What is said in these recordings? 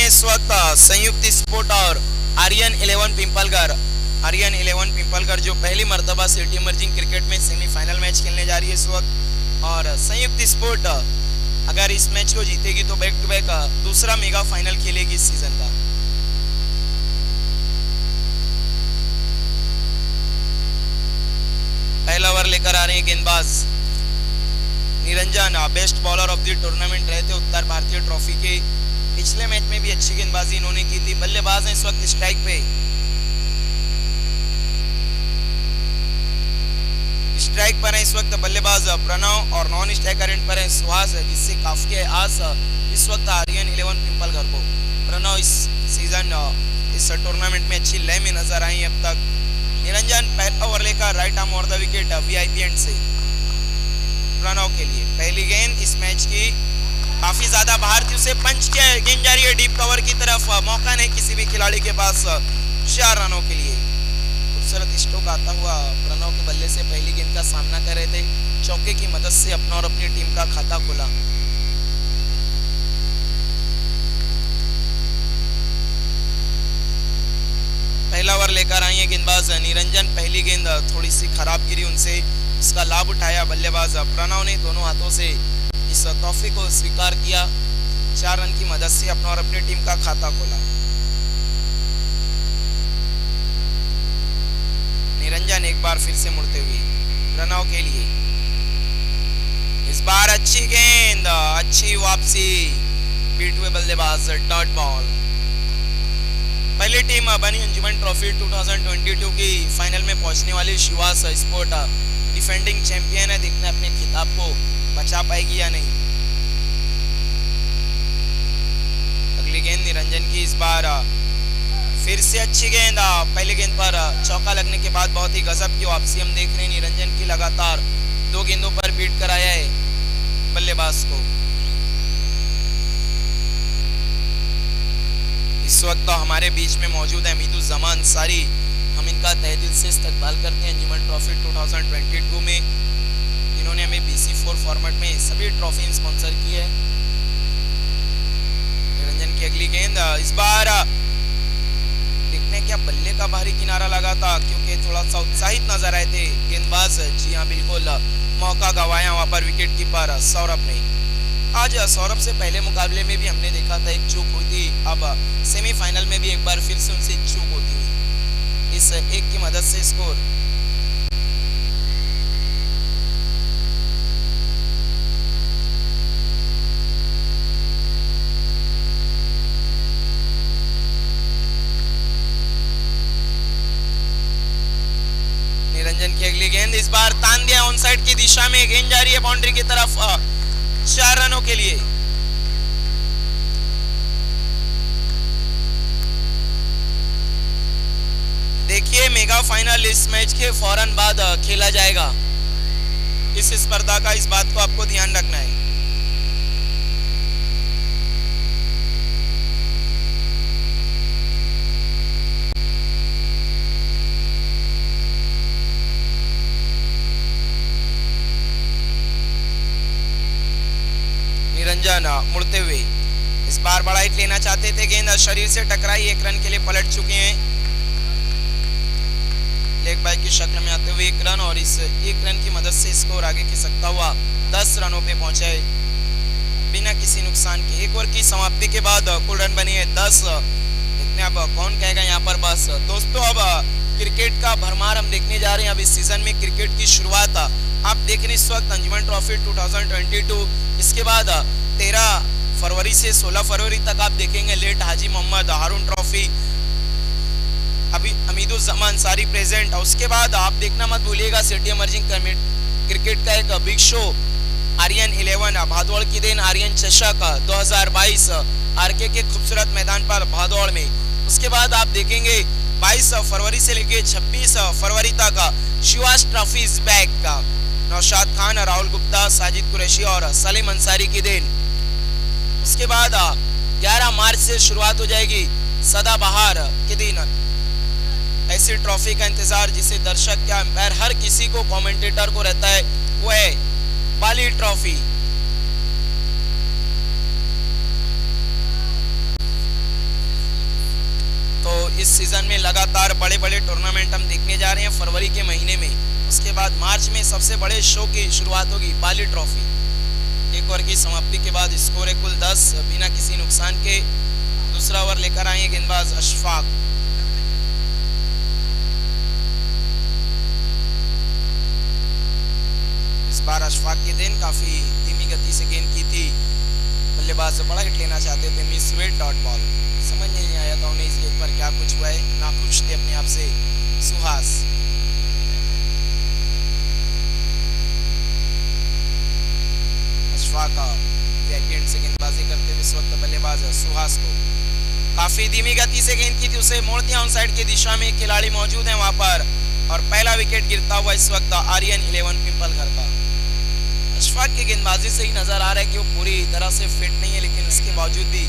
इस वक्त संयुक्त स्पोर्ट और आर्यन 11 पिंपलगढ़ जो पहली मर्तबा सिटी इमर्जिंग क्रिकेट में सेमीफाइनल मैच खेलने जा रही है इस वक्त। और संयुक्त स्पोर्ट अगर इस मैच को जीतेगी तो बैक टू बैक दूसरा मेगा फाइनल खेलेगी इस सीजन का। पहला ओवर लेकर आ रहे हैं गेंदबाज Niranjan, best bowler of the tournament रहे थे उत्तर भारतीय ट्रॉफी के। पिछले मैच में भी अच्छी गेंदबाजी इन्होंने की थी। बल्लेबाज हैं इस वक्त स्ट्राइक पे, स्ट्राइक पर है इस वक्त बल्लेबाज प्रणव और नॉन स्ट्राइकर एंड पर है सुहास, जिससे काफी है आस इस वक्त आर्यन 11 पिंपलगढ़ को। प्रणव इस सीजन इस टूर्नामेंट में अच्छी लय में नजर आई अब तक। निरंजन पहला ओवर लेकर right arm over the wicket VIP and से प्रणव के लिए पहली गेंद इस मैच की काफी ज्यादा बाहर थी, उसे पंच किया, गेंद जा रही है डीप कवर की तरफ, मौका नहीं किसी भी खिलाड़ी के पास 4 रनों के लिए। खूबसूरत स्ट्रोक आता हुआ प्रणव के बल्ले से पहली गेंद का सामना कर रहे थे, चौके की मदद से अपना और अपनी टीम का खाता खोला। पहला ओवर लेकर आई है गेंदबाज निरंजन, पहली गेंद थोड़ी सी खराब गिरी उनसे, इसका लाभ उठाया बल्लेबाज प्रणव ने, दोनों हाथों से इस ट्रॉफी को स्वीकार किया। 4 रन की मदद से अपना और अपनी टीम का खाता खोला। निरंजन एक बार फिर से मुड़ते हुए प्रणव के लिए, इस बार अच्छी गेंद, अच्छी वापसी, बीट हुए बल्लेबाज, डॉट बॉल। पहली टीम बनी अंजुमन ट्रॉफी 2022 की फाइनल में पहुंचने वाली शिवास स्पोर्ट डिफेंडिंग चैंपियन है, देखना अपने खिताब को बचा पाएगी या नहीं। अगली गेंद निरंजन की, इस बार फिर से अच्छी गेंद, पहली गेंद पर चौका लगने के बाद बहुत ही गजब की वापसी हम देख रहे हैं निरंजन की। लगातार 2 गेंदों पर बीट कराया है बल्लेबाज को। इस वक्त हमारे बीच में मौजूद है हमीदुज्जमान अंसारी, हम इनका तहे दिल से इस्तकबाल करते हैं अंजुमन ट्रॉफी 2022 में। इन्होंने हमें BC4 फॉर्मेट में सभी ट्रॉफी स्पॉन्सर की है। निरंजन की अगली गेंद, इस बार देखते हैं क्या बल्ले का बाहरी किनारा लगा था, क्योंकि थोड़ा सा उत्साहित नजर आए थे गेंदबाज। जी हाँ बिल्कुल, मौका गंवाया वहां पर विकेट कीपर सौरभ ने। आज सौरभ से पहले मुकाबले में भी हमने देखा था एक चूक हुई थी, अब सेमीफाइनल में भी एक बार फिर से उनसे चूक होती हुई, इस एक की मदद से स्कोर। निरंजन की अगली गेंद, इस बार तान दिया ऑन साइड की दिशा में, गेंद जा रही है बाउंड्री की तरफ, 4 रनों के लिए। देखिए मेगा फाइनल इस मैच के फौरन बाद खेला जाएगा, इस स्पर्धा का, इस बात को आपको ध्यान रखना है। निरंजन मुड़ते हुए इस बार बड़ा हिट लेना चाहते थे, गेंद शरीर से टकराई, 1 रन के लिए पलट चुके हैं। लेग बाय की शक्ल में आते हुए 1 रन, और इस 1 रन की मदद से स्कोर आगे खिसकता हुआ 10 रनों पे पहुंचा है बिना किसी नुकसान के। 1 ओवर की समाप्ति के बाद कुल रन बने हैं 10। देखते हैं अब कौन कहेगा यहाँ पर बस। दोस्तों अब क्रिकेट का भरमार हम देखने जा रहे हैं। अब इस सीजन में क्रिकेट की शुरुआत आप देख रहे हैं इस वक्त अंजुमन ट्रॉफी 2022, इसके बाद 13 फरवरी से 16 फरवरी तक आप देखेंगे लेट हाजी मोहम्मद हारून ट्रॉफी, अभी हमीदुज्जमान अंसारी प्रेजेंट। उसके बाद आप देखना मत भूलिएगा सिटी इमर्जिंग क्रिकेट का एक बिग शो आर्यन 11 भादौड़ की दिन आर्यन चषक 2022 आरके के खूबसूरत मैदान पर भादौड़ में। उसके बाद आप देखेंगे 22 फरवरी से लेकर 26 फरवरी तक शिवास ट्रॉफी इज बैक का नौशाद खान, राहुल गुप्ता, साजिद कुरैशी और सलीम अंसारी की दिन। उसके बाद 11 मार्च से शुरुआत हो जाएगी सदाबहार के दिन, ऐसी ट्रॉफी का इंतजार जिसे दर्शक क्या अंपायर हर किसी को, कमेंटेटर को रहता है, वो है बाली ट्रॉफी। इस सीजन में लगातार बड़े बड़े टूर्नामेंट हम देखने जा रहे हैं फरवरी के महीने में। उसके बाद मार्च में सबसे बड़े शो की शुरुआत होगी, बाली ट्रॉफी। एक ओवर की समाप्ति के बाद स्कोर है कुल 10 बिना किसी नुकसान के। दूसरा ओवर लेकर आए गेंदबाज अशफाक। इस बार अशफाक की गेंद काफी धीमी गति से गेंद की थी, बल्लेबाज बड़ा हिट लेना चाहते थे, मिस हुए, डॉट बॉल। समझ नहीं आया था उन्हें इस गेंद पर क्या कुछ हुआ है, नाखुश थे अपने आप से सुहास। अशफाक वीआईपी से गेंदबाजी करते हुए इस वक्त बल्लेबाज सुहास को काफी धीमी गति से गेंद की थी, उसे मोड़ दिया ऑन साइड की दिशा में। खिलाड़ी मौजूद है वहां पर और पहला विकेट गिरता हुआ इस वक्त आर्यन 11 पिंपल घर का। अशफाक की गेंदबाजी से ही नजर आ रहा है कि वो पूरी तरह से फिट नहीं है, लेकिन उसके बावजूद भी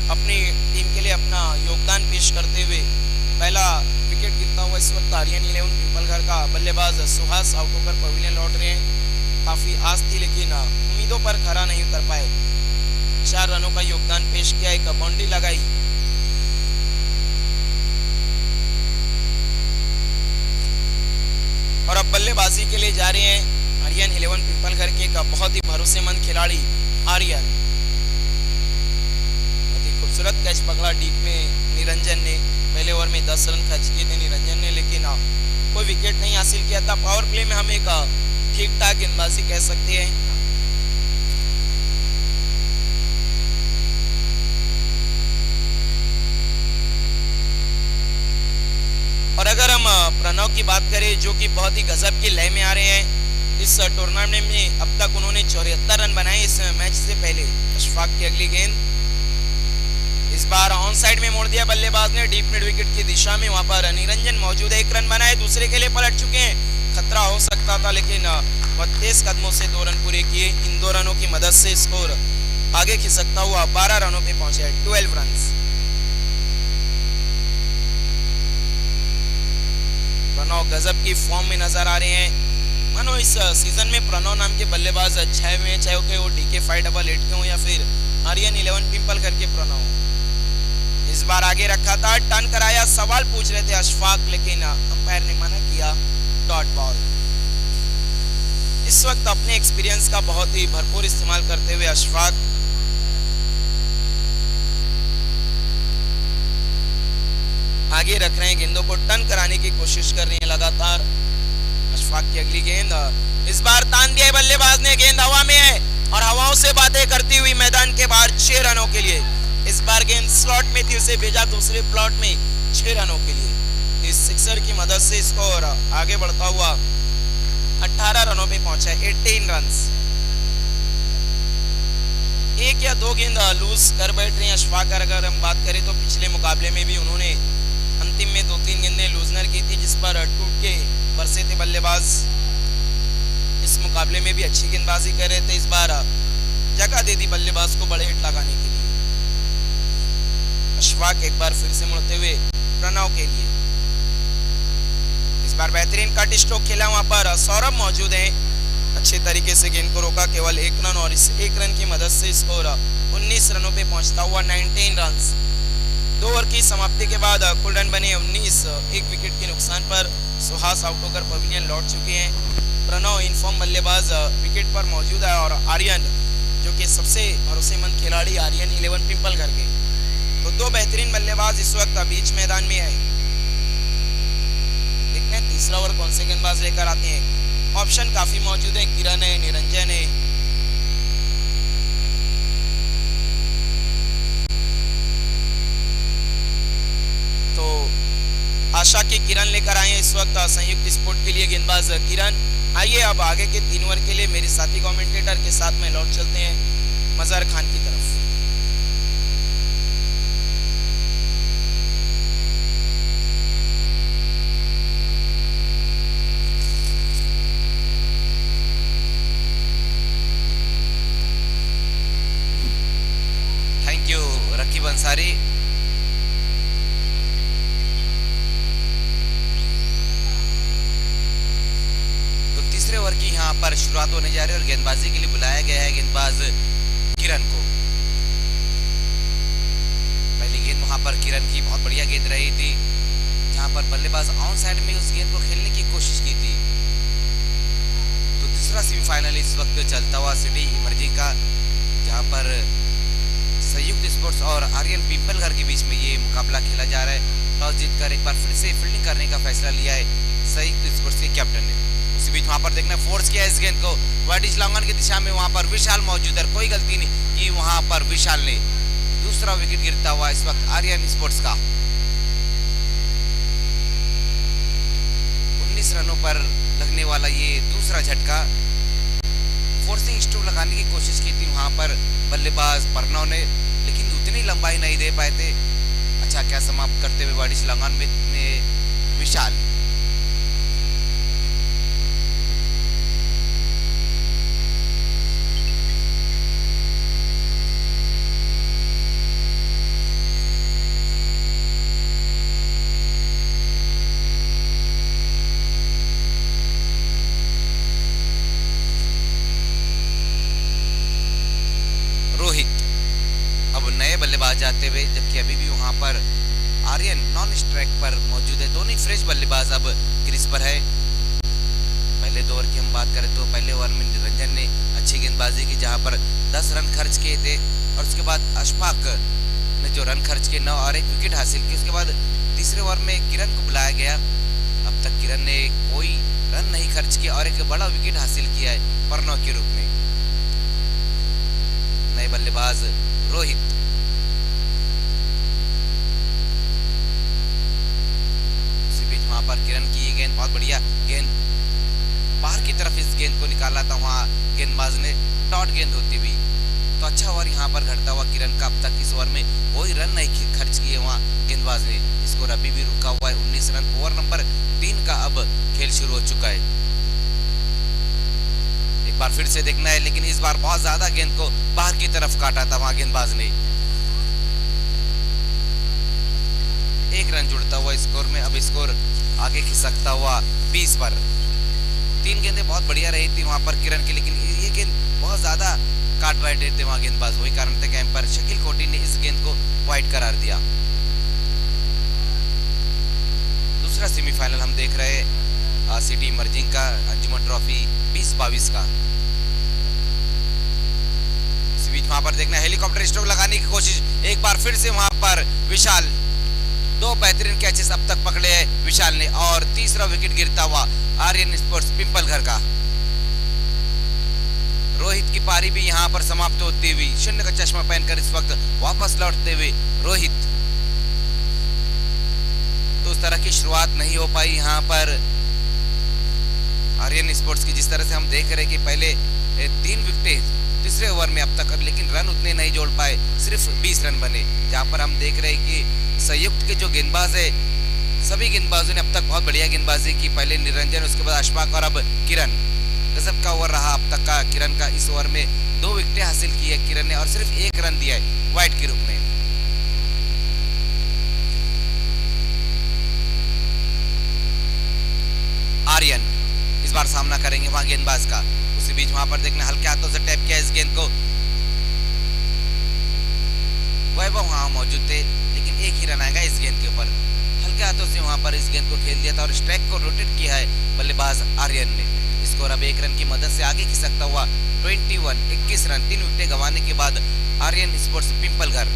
अपनी टीम के लिए अपना योगदान पेश करते हुए पहला विकेट गिरता हुआ इस वक्त आर्यन 11 पिंपल घर का। बल्लेबाज सुहास आउट होकर पवेलियन लौट रहे हैं। काफी आस थी लेकिन उम्मीदों पर खरा नहीं उतर पाए। 4 रनों का योगदान पेश किया, एक बाउंड्री लगाई। और अब बल्लेबाजी के लिए जा रहे हैं आर्यन 11 पिंपल घर के का बहुत ही भरोसेमंद खिलाड़ी आर्यन। बहुत ही खूबसूरत कैच पकड़ा डीप में निरंजन ने। पहले ओवर में 10 रन खर्च किए थे निरंजन ने, लेकिन कोई विकेट नहीं हासिल किया था। पावर प्ले में हम एक ठीक ठाक गेंदबाजी कह सकते हैं। और अगर हम प्रणव की बात करें जो कि बहुत ही गजब की लय में आ रहे हैं इस टूर्नामेंट में, अब तक उन्होंने 74 रन बनाए इस मैच से पहले। अशफाक की अगली गेंद इस बार ऑन साइड में मोड़ दिया बल्लेबाज ने डीप मिड विकेट की दिशा में। वहां पर निरंजन मौजूद है, 1 रन बनाए, दूसरे के लिए पलट चुके हैं। खतरा हो सकता था लेकिन बहुत तेज कदमों से 2 रन पूरे किए। इन 2 रनों की मदद से स्कोर आगे खिसकता हुआ 12 रनों पे पहुंचा है, 12 रन। प्रणव गजब की फॉर्म में नजर आ रहे हैं। मानो इस सीजन में प्रणव नाम के बल्लेबाज अच्छे में, चाहे वो डीके 588 के हो या फिर आर्यन 11 पिंपल करके प्रणव। इस बार आगे रखा था, टर्न कराया, सवाल पूछ रहे थे अशफाक लेकिन अंपायर ने मना किया, डॉट बॉल। इस वक्त अपने एक्सपीरियंस का बहुत ही भरपूर इस्तेमाल करते हुए अशफाक आगे रख रहे हैं, गेंदों को टर्न कराने की कोशिश कर रहे हैं लगातार। अशफाक की अगली गेंद इस बार तान दिया बल्लेबाज ने, गेंद हवा में है और हवाओं से बातें करती हुई मैदान के बाहर 6 रनों के लिए। इस बार गेंद स्लॉट में थी, उसे भेजा दूसरे प्लॉट में 6 रनों के लिए। इस सिक्सर की मदद से स्कोर आगे बढ़ता हुआ 18 रनों पे पहुंचा है, 18 रन। 1 या 2 गेंद लूज कर बैठ रहे हैं अशफाक। अगर हम बात करें तो पिछले मुकाबले में भी उन्होंने अंतिम में 2-3 गेंदें लूजनर की थी जिस पर टूट के बरसे थे बल्लेबाज। इस मुकाबले में भी अच्छी गेंदबाजी कर रहे थे। इस बार जगह दे दी बल्लेबाज को बड़े हिट लगाने के लिए। अशफाक एक बार फिर से मुड़ते हुए प्रणव के लिए। इस बार बेहतरीन कट स्ट्रोक खेला, वहां पर सौरभ मौजूद है, अच्छे तरीके से गेंद को रोका, केवल 1 रन और इस 1 रन की मदद से स्कोर 19 रनों पे पहुंचता हुआ 19 रन। 2 ओवर की समाप्ति के बाद कुल रन बने 19। 1 विकेट के नुकसान पर सुहास आउट होकर पवेलियन लौट चुके हैं। प्रणव इनफॉर्म बल्लेबाज विकेट पर मौजूद है और आर्यन जो कि सबसे भरोसेमंद खिलाड़ी आर्यन 11 पिंपल घर के। तो 2 बेहतरीन बल्लेबाज इस वक्त बीच मैदान में है। देखते हैं तीसरा ओवर कौन से गेंदबाज लेकर आते हैं। ऑप्शन काफी मौजूद है, किरण है, निरंजन है, तो आशा की किरण लेकर आए हैं इस वक्त संयुक्त स्पोर्ट के लिए गेंदबाज किरण। आइए अब आगे के 3 ओवर के लिए मेरे साथी कमेंटेटर के साथ में लौट चलते हैं मजहर खान की तरफ। Thank you Raqib Ansari. तीसरे ओवर की यहाँ पर शुरुआत होने जा रही है और गेंदबाजी के लिए बुलाया गया है गेंदबाज किरण को। पहली गेंद वहां पर किरण की बहुत बढ़िया गेंद रही थी, यहाँ पर बल्लेबाज ऑन साइड में उस गेंद को खेलने की कोशिश की थी। तो दूसरा सेमीफाइनल इस वक्त चलता हुआ सिटी इमर्जिंग का, जहाँ पर संयुक्त स्पोर्ट्स और आर्यन पिंपलघर के बीच में ये मुकाबला खेला जा रहा है। टॉस जीतकर एक बार फिर से फील्डिंग करने का फैसला लिया है संयुक्त स्पोर्ट्स के कैप्टन ने। उसी बीच वहां पर देखना फोर्स किया इस गेंद को वाइड लॉन्गन की दिशा में, वहां पर विशाल मौजूद है, कोई गलती नहीं की वहां पर विशाल ने। दूसरा विकेट गिरता हुआ इस वक्त आर्यन स्पोर्ट्स का। 19 रनों पर लगने वाला ये दूसरा झटका। फोर्सिंग स्ट्रोक लगाने की कोशिश की थी वहां पर बल्लेबाज प्रणव ने, लेकिन उतनी लंबाई नहीं दे पाए थे। अच्छा क्या समाप्त करते हुए वाइड लॉन्गन में विशाल। रोहित अब नए बल्लेबाज आते हुए, जबकि अभी भी वहां पर आर्यन नॉन स्ट्राइक पर मौजूद है। दोनों फ्रेश बल्लेबाज अब क्रीज पर है। पहले दो ओवर की हम बात करें तो पहले ओवर में निरंजन ने अच्छी गेंदबाजी की, जहां पर 10 रन खर्च किए थे, और उसके बाद अशफाक ने जो रन खर्च किए 9 और 1 विकेट हासिल की। उसके बाद तीसरे ओवर में किरण को बुलाया गया। अब तक किरण ने कोई रन नहीं खर्च किया और एक बड़ा विकेट हासिल किया है प्रणव के रूप में। नए बल्लेबाज रोहित। उसी बीच वहां पर किरण की ये गेंद बहुत बढ़िया गेंद, बाहर की तरफ इस गेंद को निकाला था वहां गेंदबाज ने, डॉट गेंद होती हुई। तो अच्छा ओवर यहाँ पर घटता हुआ किरण का। अब तक इस ओवर में कोई रन नहीं खर्च किए वहां गेंदबाज ने। स्कोर अभी भी रुका हुआ है 19 रन। ओवर नंबर 3 का अब खेल शुरू हो चुका है। एक बार फिर से देखना है, लेकिन इस बार बहुत ज्यादा गेंद को बाहर की तरफ काटा था वहां गेंदबाज ने। 1 रन जुड़ता हुआ स्कोर में। अब स्कोर आगे खिसकता हुआ 20 पर। 3 गेंदें बहुत बढ़िया रही थी वहां पर किरण की, लेकिन ये गेंद बहुत ज्यादा काट बैठे थे वहां गेंदबाज। वही कारण थे कैंप पर शकील कोटी ने इस गेंद को वाइड करार दिया। दूसरा सेमीफाइनल हम देख रहे हैं सिटी इमर्जिंग का, अंजुमन ट्रॉफी 2022 का। इस बीच वहां पर देखना हेलीकॉप्टर स्ट्रोक लगाने की कोशिश एक बार फिर से वहां पर विशाल। 2 बेहतरीन कैचेस अब तक पकड़े हैं विशाल ने, और तीसरा विकेट गिरता हुआ आर्यन स्पोर्ट्स पिंपलघर का। रोहित की पारी भी यहां पर समाप्त होती हुई, शून्य का चश्मा पहनकर इस वक्त वापस लौटते हुए रोहित। तो उस तरह की शुरुआत नहीं हो पाई यहां पर आर्यन स्पोर्ट्स की, जिस तरह से हम देख रहे हैं कि पहले 3 विकेटें तीसरे ओवर में अब तक, लेकिन रन उतने नहीं जोड़ पाए, सिर्फ 20 रन बने। जहां पर हम देख रहे हैं कि संयुक्त के जो गेंदबाज है, सभी गेंदबाजों ने अब तक बहुत बढ़िया गेंदबाजी की। पहले निरंजन, उसके बाद अशफाक और अब किरण। गजब का ओवर रहा अब तक का किरण का। इस ओवर में 2 विकेटें हासिल की है किरण ने और सिर्फ 1 रन दिया है वाइड के रूप में। आर्यन इस बार सामना करेंगे वहां गेंदबाज का। उसी बीच वहां पर देखना हल्के हाथों से टैप किया इस गेंद को। वैभव वहां मौजूद थे, लेकिन 1 ही रन आएगा इस गेंद के ऊपर। हल्के हाथों से वहां पर इस गेंद को खेल दिया था और स्ट्राइक को रोटेट किया है बल्लेबाज आर्यन ने। स्कोर अब 1 रन की मदद से आगे खिसकता हुआ 21 रन। 3 विकेटें गंवाने के बाद आर्यन स्पोर्ट्स पिंपलघर।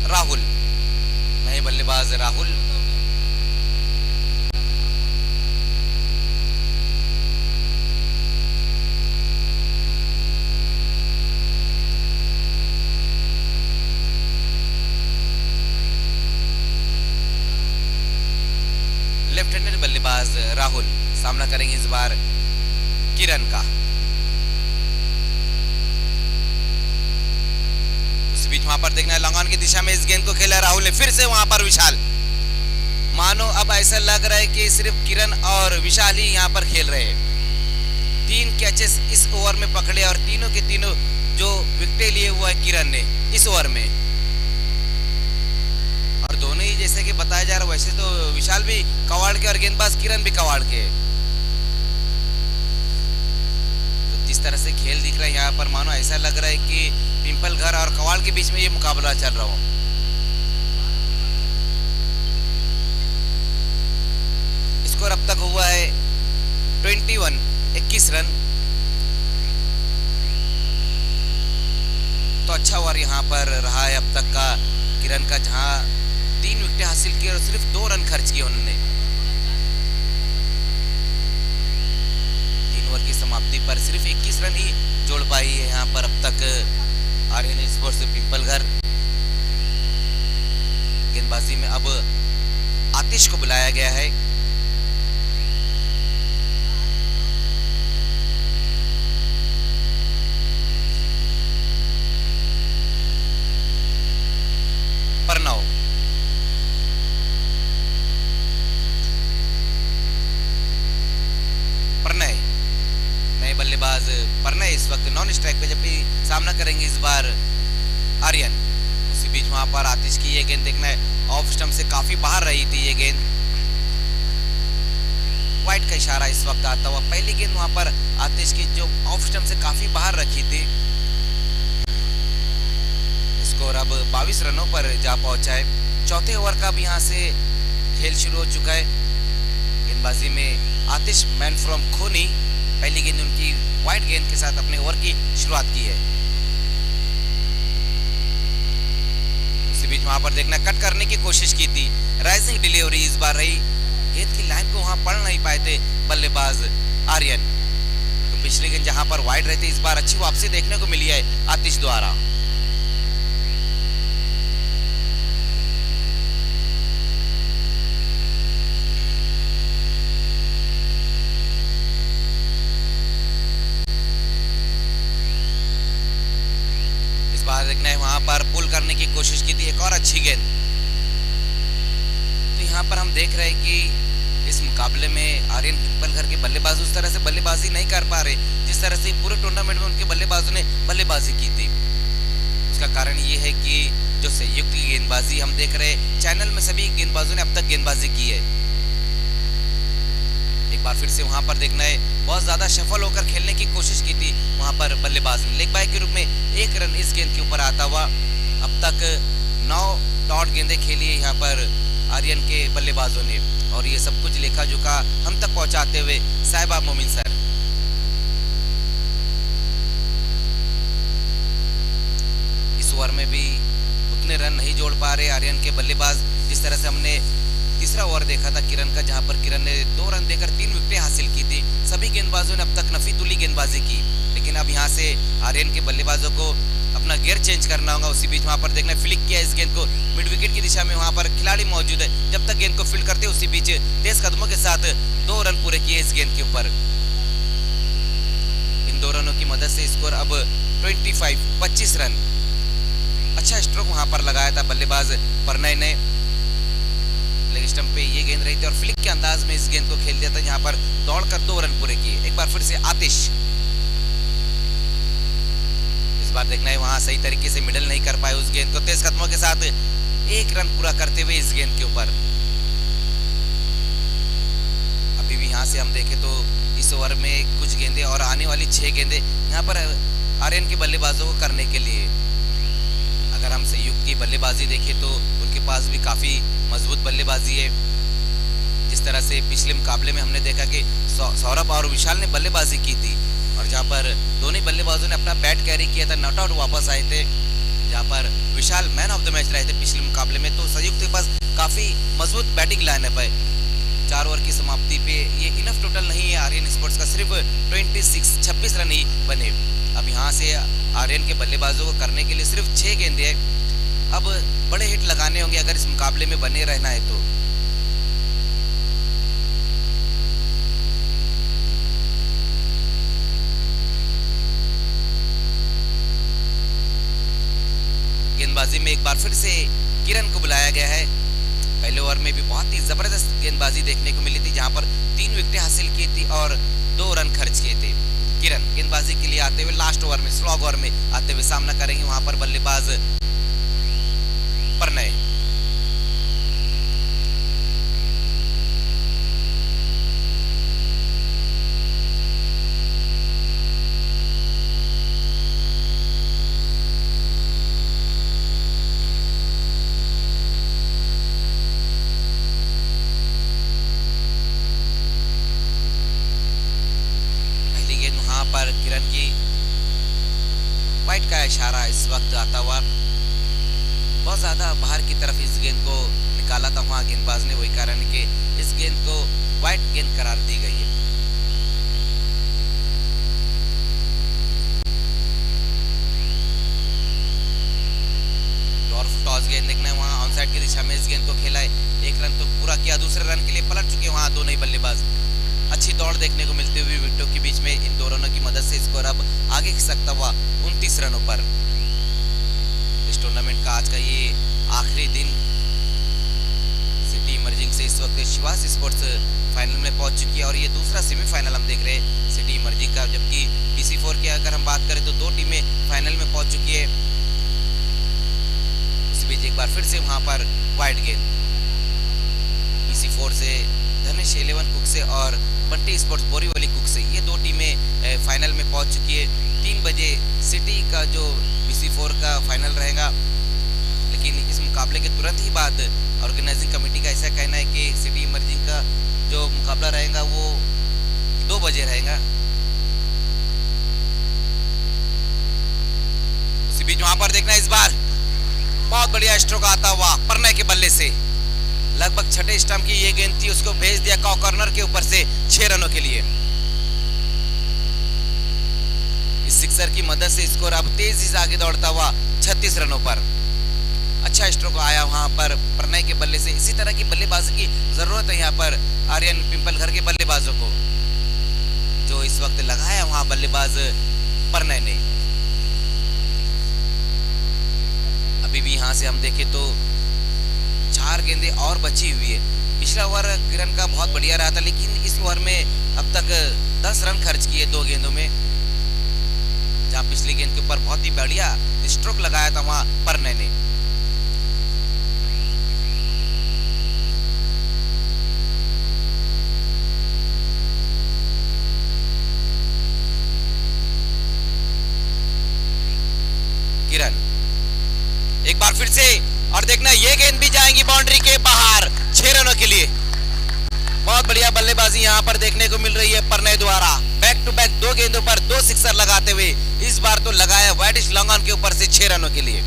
राहुल, नए बल्लेबाज राहुल। लेफ्ट हैंडेड बल्लेबाज राहुल सामना करेंगे इस बार किरण का। उस बीच वहां पर देखना है लॉन्ग ऑन की दिशा में इस गेंद को खेला राहुल ने। फिर से वहां पर विशाल। मानो अब ऐसा लग रहा है कि सिर्फ किरण और विशाल ही यहां पर खेल रहे हैं। 3 कैचेस इस ओवर में पकड़े और तीनों के तीनों जो विकेट लिए हुआ है किरण ने इस ओवर में। और दोनों ही जैसे कि बताया जा रहा है, वैसे तो विशाल भी कवाड़ के और गेंदबाज किरण भी कवाड़ के। तो जिस तरह से खेल दिख रहा है यहाँ पर, मानो ऐसा लग रहा है कि पिंपल घर और कवाल के बीच में ये मुकाबला चल रहा हो। स्कोर अब तक हुआ है 21 रन। तो अच्छा ओवर यहाँ पर रहा है अब तक का किरण का, जहां 3 विकेट हासिल की और सिर्फ 2 रन खर्च किए उन्होंने। 3 ओवर की समाप्ति पर सिर्फ 21 रन ही जोड़ पाई है यहाँ पर अब तक आर्यन स्पोर्ट्स पिंपल घर। गेंदबाजी में अब आतिश को बुलाया गया है। परनाव प्रणय, नए बल्लेबाज प्रणय इस वक्त नॉन स्ट्राइक पे, जबकि सामना करेंगे इस बार आर्यन। उसी बीच वहां पर आतिश की ये गेंद देखना है, ऑफ स्टंप से काफी बाहर रही थी ये गेंद। वाइड का इशारा इस वक्त आता हुआ। पहली गेंद वहां पर आतिश की जो ऑफ स्टंप से काफी बाहर रखी थी। स्कोर अब 22 रनों पर जा पहुंचा है। चौथे ओवर का भी यहां से खेल शुरू हो चुका है। गेंदबाजी में आतिश मैन फ्रॉम खोनी, पहली गेंद उनकी वाइड गेंद के साथ अपने ओवर की शुरुआत की है। उसी बीच वहां पर देखना कट करने की कोशिश की थी, राइजिंग डिलीवरी इस बार रही। गेंद की लाइन को वहां पढ़ नहीं पाए थे बल्लेबाज आर्यन। तो पिछली गेंद जहां पर वाइड रहती, इस बार अच्छी वापसी देखने को मिली है आतिश द्वारा। देखना है वहां पर पुल करने की कोशिश की थी, एक और अच्छी गेंद। तो यहाँ पर हम देख रहे हैं कि इस मुकाबले में आर्यन पिंपल घर के बल्लेबाज उस तरह से बल्लेबाजी नहीं कर पा रहे जिस तरह से पूरे टूर्नामेंट में उनके बल्लेबाजों ने बल्लेबाजी की थी। उसका कारण ये है कि जो संयुक्त गेंदबाजी हम देख रहे हैं, चैनल में सभी गेंदबाजों ने अब तक गेंदबाजी की है। एक बार फिर से वहां पर देखना है, बहुत ज्यादा सफल होकर खेलने की कोशिश की थी वहां पर बल्लेबाज ने। लेग बाय के रूप में 1 रन इस गेंद के ऊपर आता हुआ। अब तक 9 डॉट गेंदें खेली है यहाँ पर आर्यन के बल्लेबाजों ने, और ये सब कुछ लेखा जोखा हम तक पहुंचाते हुए साहिबा मोमिन सर। इस ओवर में भी उतने रन नहीं जोड़ पा रहे आर्यन के बल्लेबाज, जिस तरह से हमने तीसरा ओवर देखा था किरण का, जहां पर किरण ने 2 रन देकर 3 विकेटें हासिल की थी। सभी गेंदबाजों ने अब तक नफी-तुली गेंदबाजी की, लेकिन अब यहां से आर्यन के बल्लेबाजों को अपना गियर चेंज करना होगा। उसी बीच वहां पर देखना फ्लिक किया इस गेंद को मिड विकेट की दिशा में, वहां पर खिलाड़ी मौजूद है। जब तक गेंद को फील्ड करते उसी बीच तेज कदमों के साथ 2 रन पूरे किए इस गेंद के ऊपर। इन 2 रनों की मदद से स्कोर अब 25 रन। अच्छा स्ट्रोक वहां पर लगाया था बल्लेबाज प्रणय ने। लेग स्टंप पे ये गेंद रही थी और फ्लिक के अंदाज में इस गेंद को खेल दिया था, जहां पर दौड़कर 2 रन पूरे किए। एक बार फिर से आतिश, इस बार देखना है वहां सही तरीके से मिडल नहीं कर पाए उस गेंद को, तेज कदमों के साथ 1 रन पूरा करते हुए इस गेंद के ऊपर। अभी भी यहां से हम देखें तो इस ओवर में कुछ गेंदें और आने वाली 6 गेंदें यहाँ पर आर्यन के बल्लेबाजों को करने के लिए। अगर हम संयुक्त की बल्लेबाजी देखें तो उनके पास भी काफी मजबूत बल्लेबाजी है। जिस तरह से पिछले मुकाबले में हमने देखा कि सौरभ और विशाल ने बल्लेबाजी की थी, और जहां पर दोनों बल्लेबाजों ने अपना बैट कैरी किया था, नॉट आउट वापस आए थे, जहां पर विशाल मैन ऑफ द मैच रहे थे पिछले मुकाबले में। तो संयुक्त के पास काफी मजबूत बैटिंग लाइनअप है। 4 ओवर की समाप्ति पे ये इनफ टोटल नहीं है आर्यन स्पोर्ट्स का, सिर्फ 26 रन ही बने। अब यहाँ से आर्यन के बल्लेबाजों को करने के लिए सिर्फ 6 गेंदें हैं। अब बड़े हिट लगाने होंगे अगर इस मुकाबले में बने रहना है तो। गेंदबाजी में एक बार फिर से किरण को बुलाया गया है। पहले ओवर में भी बहुत ही जबरदस्त गेंदबाजी देखने को मिली थी, जहां पर 3 विकेटें हासिल की थी और 2 रन खर्च किए थे। किरण गेंदबाजी के लिए आते हुए लास्ट ओवर में, स्लॉग ओवर में आते हुए सामना करेंगे वहां पर बल्लेबाज प्रणय। इशारा इस वक्त आता हुआ, बहुत ज्यादा बाहर की तरफ इस गेंद को निकाला था वहां गेंदबाज ने, वही कारण है कि इस गेंद को वाइड गेंद करार दी गई है। टॉस गेंद देखना वहां ऑन साइड की दिशा में इस गेंद को खेला है, एक रन तो पूरा किया, दूसरे रन के लिए पलट चुके हैं वहां दोनों ही बल्लेबाज। अच्छी दौड़ देखने को मिलती हुई विकेटों के बीच में इन दोनों की मदद से स्कोर अब आगे खिसकता सकता हुआ 29 रनों पर। इस टूर्नामेंट का आज का ये आखिरी दिन, सिटी इमर्जिंग से इस वक्त शिवास स्पोर्ट्स फाइनल में पहुंच चुकी है और ये दूसरा सेमीफाइनल हम देख रहे हैं सिटी इमर्जिंग का, जबकि PC4 की अगर हम बात करें तो 2 टीमें फाइनल में पहुंच चुकी है। इस बीच एक बार फिर से वहां पर वाइड गेंद PC4 से धनेश 11 कुक से और बंटी स्पोर्ट्स बोरीवली कुक से, ये 2 टीमें फाइनल में पहुंच चुकी है। 3 बजे सिटी का जो PC4 का फाइनल रहेगा, लेकिन इस मुकाबले के तुरंत ही बाद ऑर्गेनाइजिंग कमेटी का ऐसा कहना है कि सिटी इमर्जिंग का जो मुकाबला रहेगा वो 2 बजे रहेगा। उसी बीच वहां पर देखना इस बार बहुत बढ़िया स्ट्रोक आता हुआ परनय के बल्ले से, लगभग छठे स्टंप की ये गेंद थी, उसको भेज दिया कॉर्नर के ऊपर से 6 रनों के लिए। इस सिक्सर की मदद से स्कोर अब तेजी से आगे दौड़ता हुआ 36 रनों पर। अच्छा स्ट्रोक आया वहां पर परनय के बल्ले से। इसी तरह की बल्लेबाजी की जरूरत है यहाँ पर आर्यन पिंपल घर के बल्लेबाजों को, जो इस वक्त लगाया वहां बल्लेबाज परनय ने। अभी भी यहां से हम देखें तो 4 गेंदें और बची हुई है। पिछला ओवर किरण का बहुत बढ़िया रहा था, लेकिन इस ओवर में अब तक 10 रन खर्च किए 2 गेंदों में, जहां पिछली गेंद के ऊपर बहुत ही बढ़िया स्ट्रोक लगाया था वहां परनय ने। किरण एक बार फिर से, और देखना ये गेंद भी जाएंगी बाउंड्री के बाहर 6 रनों के लिए। बहुत बढ़िया बल्लेबाजी यहां पर देखने को मिल रही है परनय द्वारा। बैक टू बैक 2 गेंदों पर 2 सिक्सर लगाते हुए इस बार तो लगाया वाइडिश लॉन्ग ऑन के ऊपर से 6 रनों के लिए।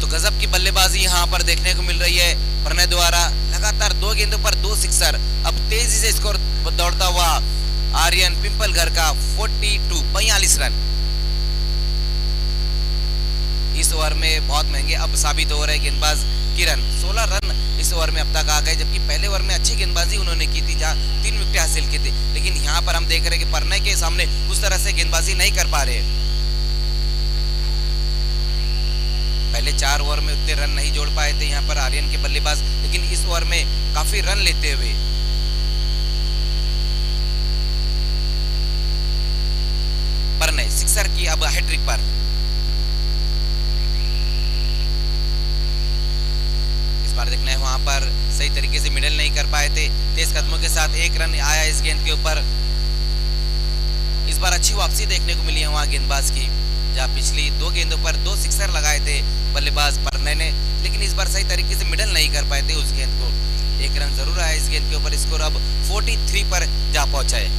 गजब की बल्लेबाजी यहां पर देखने को मिल रही है परनय द्वारा, लगातार 2 गेंदों पर 2 सिक्सर। अब तेजी से स्कोर दौड़ता हुआ आर्यन पिंपल घर का 42 रन। इस ओवर में बहुत महंगे अब साबित हो रहे गेंदबाज किरण। 16 रन इस ओवर में अब तक आ गए, जबकि पहले ओवर में अच्छी गेंदबाजी उन्होंने की थी, जहां 3 विकेट हासिल की थी। लेकिन यहां पर हम देख रहे हैं कि परनय के सामने उस तरह से गेंदबाजी नहीं कर पा रहे। पहले 4 ओवर में उतने रन नहीं जोड़ पाए थे यहाँ पर आर्यन के बल्लेबाज, लेकिन इस ओवर में काफी रन लेते हुए परनय सिक्सर की अब हैट्रिक पर। इस बार देखना है वहां पर सही तरीके से मिडल नहीं कर पाए थे, तेज कदमों के साथ 1 रन आया इस गेंद के ऊपर। इस बार अच्छी वापसी देखने को मिली है वहां गेंदबाज की, जहां पिछली 2 गेंदों पर 2 सिक्सर लगाए थे बल्लेबाज परनय ने, लेकिन इस बार सही तरीके से मिडल नहीं कर पाए थे उस गेंद को। 1 रन जरूर आया इस गेंद के ऊपर, स्कोर अब 43 पर जा पहुंचा है।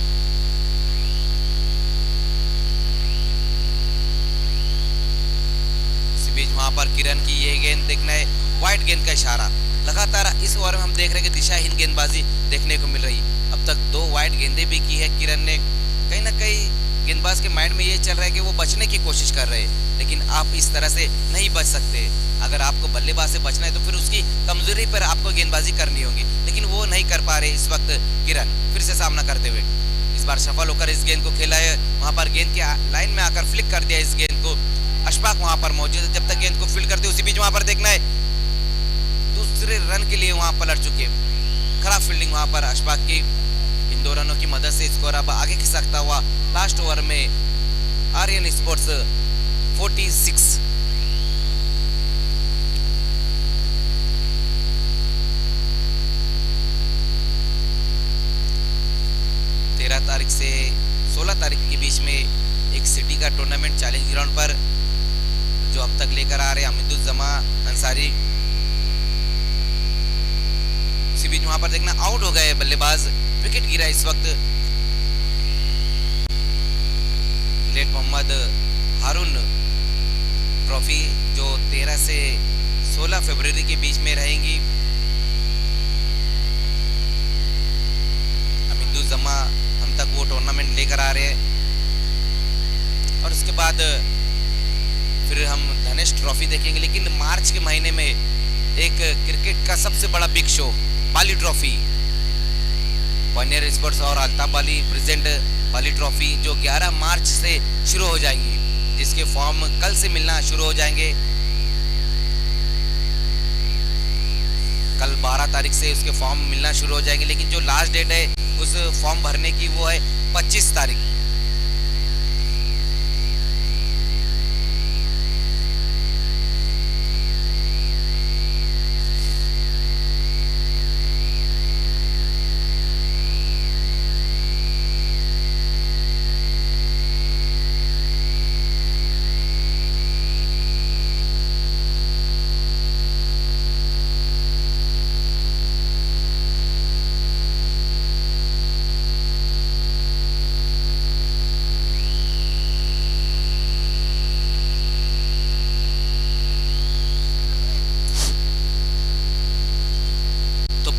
इसी बीच वहां पर किरण की ये गेंद देखना है वाइड गेंद का इशारा। लगातार इस ओवर में हम देख रहे हैं कि दिशाहीन गेंदबाजी देखने को मिल रही। अब तक 2 वाइड गेंदें भी की है किरण ने। कहीं ना कहीं गेंदबाज के माइंड में ये चल रहा है कि वो बचने की कोशिश कर रहे हैं, लेकिन आप इस तरह से नहीं बच सकते। अगर आपको बल्लेबाज से बचना है तो फिर उसकी कमजोरी पर आपको गेंदबाजी करनी होगी, लेकिन वो नहीं कर पा रहे इस वक्त किरण। फिर से सामना करते हुए इस बार सफल होकर इस गेंद को खेला है, वहां पर गेंद के लाइन में आकर फ्लिक कर दिया इस गेंद को। अशफाक वहां पर मौजूद है जब तक गेंद को फील्ड करते। उसी बीच वहां पर देखना है दूसरे रन के लिए वहां पलट चुके, खराब फील्डिंग वहां पर अशफाक की। इन 2 रनों की मदद से स्कोर अब आगे खिसकता हुआ लास्ट ओवर में आर्यन स्पोर्ट्स 46। तारीख से 16 तारीख के बीच में एक सिटी का टूर्नामेंट चैलेंज ग्राउंड पर जो अब तक लेकर आ रहे हमीदुज्जमा अंसारी। उसी बीच वहां पर देखना आउट हो गए बल्लेबाज, विकेट गिरा इस वक्त। लेट मोहम्मद हारून ट्रॉफी जो 13 से 16 फरवरी के बीच में रहेंगी। हमीदुज्जमा हम तक वो टूर्नामेंट लेकर आ रहे हैं और उसके बाद फिर हम धनेश ट्रॉफी देखेंगे। लेकिन मार्च के महीने में एक क्रिकेट का सबसे बड़ा बिग शो बाली ट्रॉफी, पॉइनियर स्पोर्ट्स और अल्ताफ बाली प्रेजेंट बाली ट्रॉफी जो 11 मार्च से शुरू हो जाएंगी, जिसके फॉर्म कल से मिलना शुरू हो जाएंगे। कल 12 तारीख से उसके फॉर्म मिलना शुरू हो जाएंगे, लेकिन जो लास्ट डेट है उस फॉर्म भरने की वो है 25 तारीख।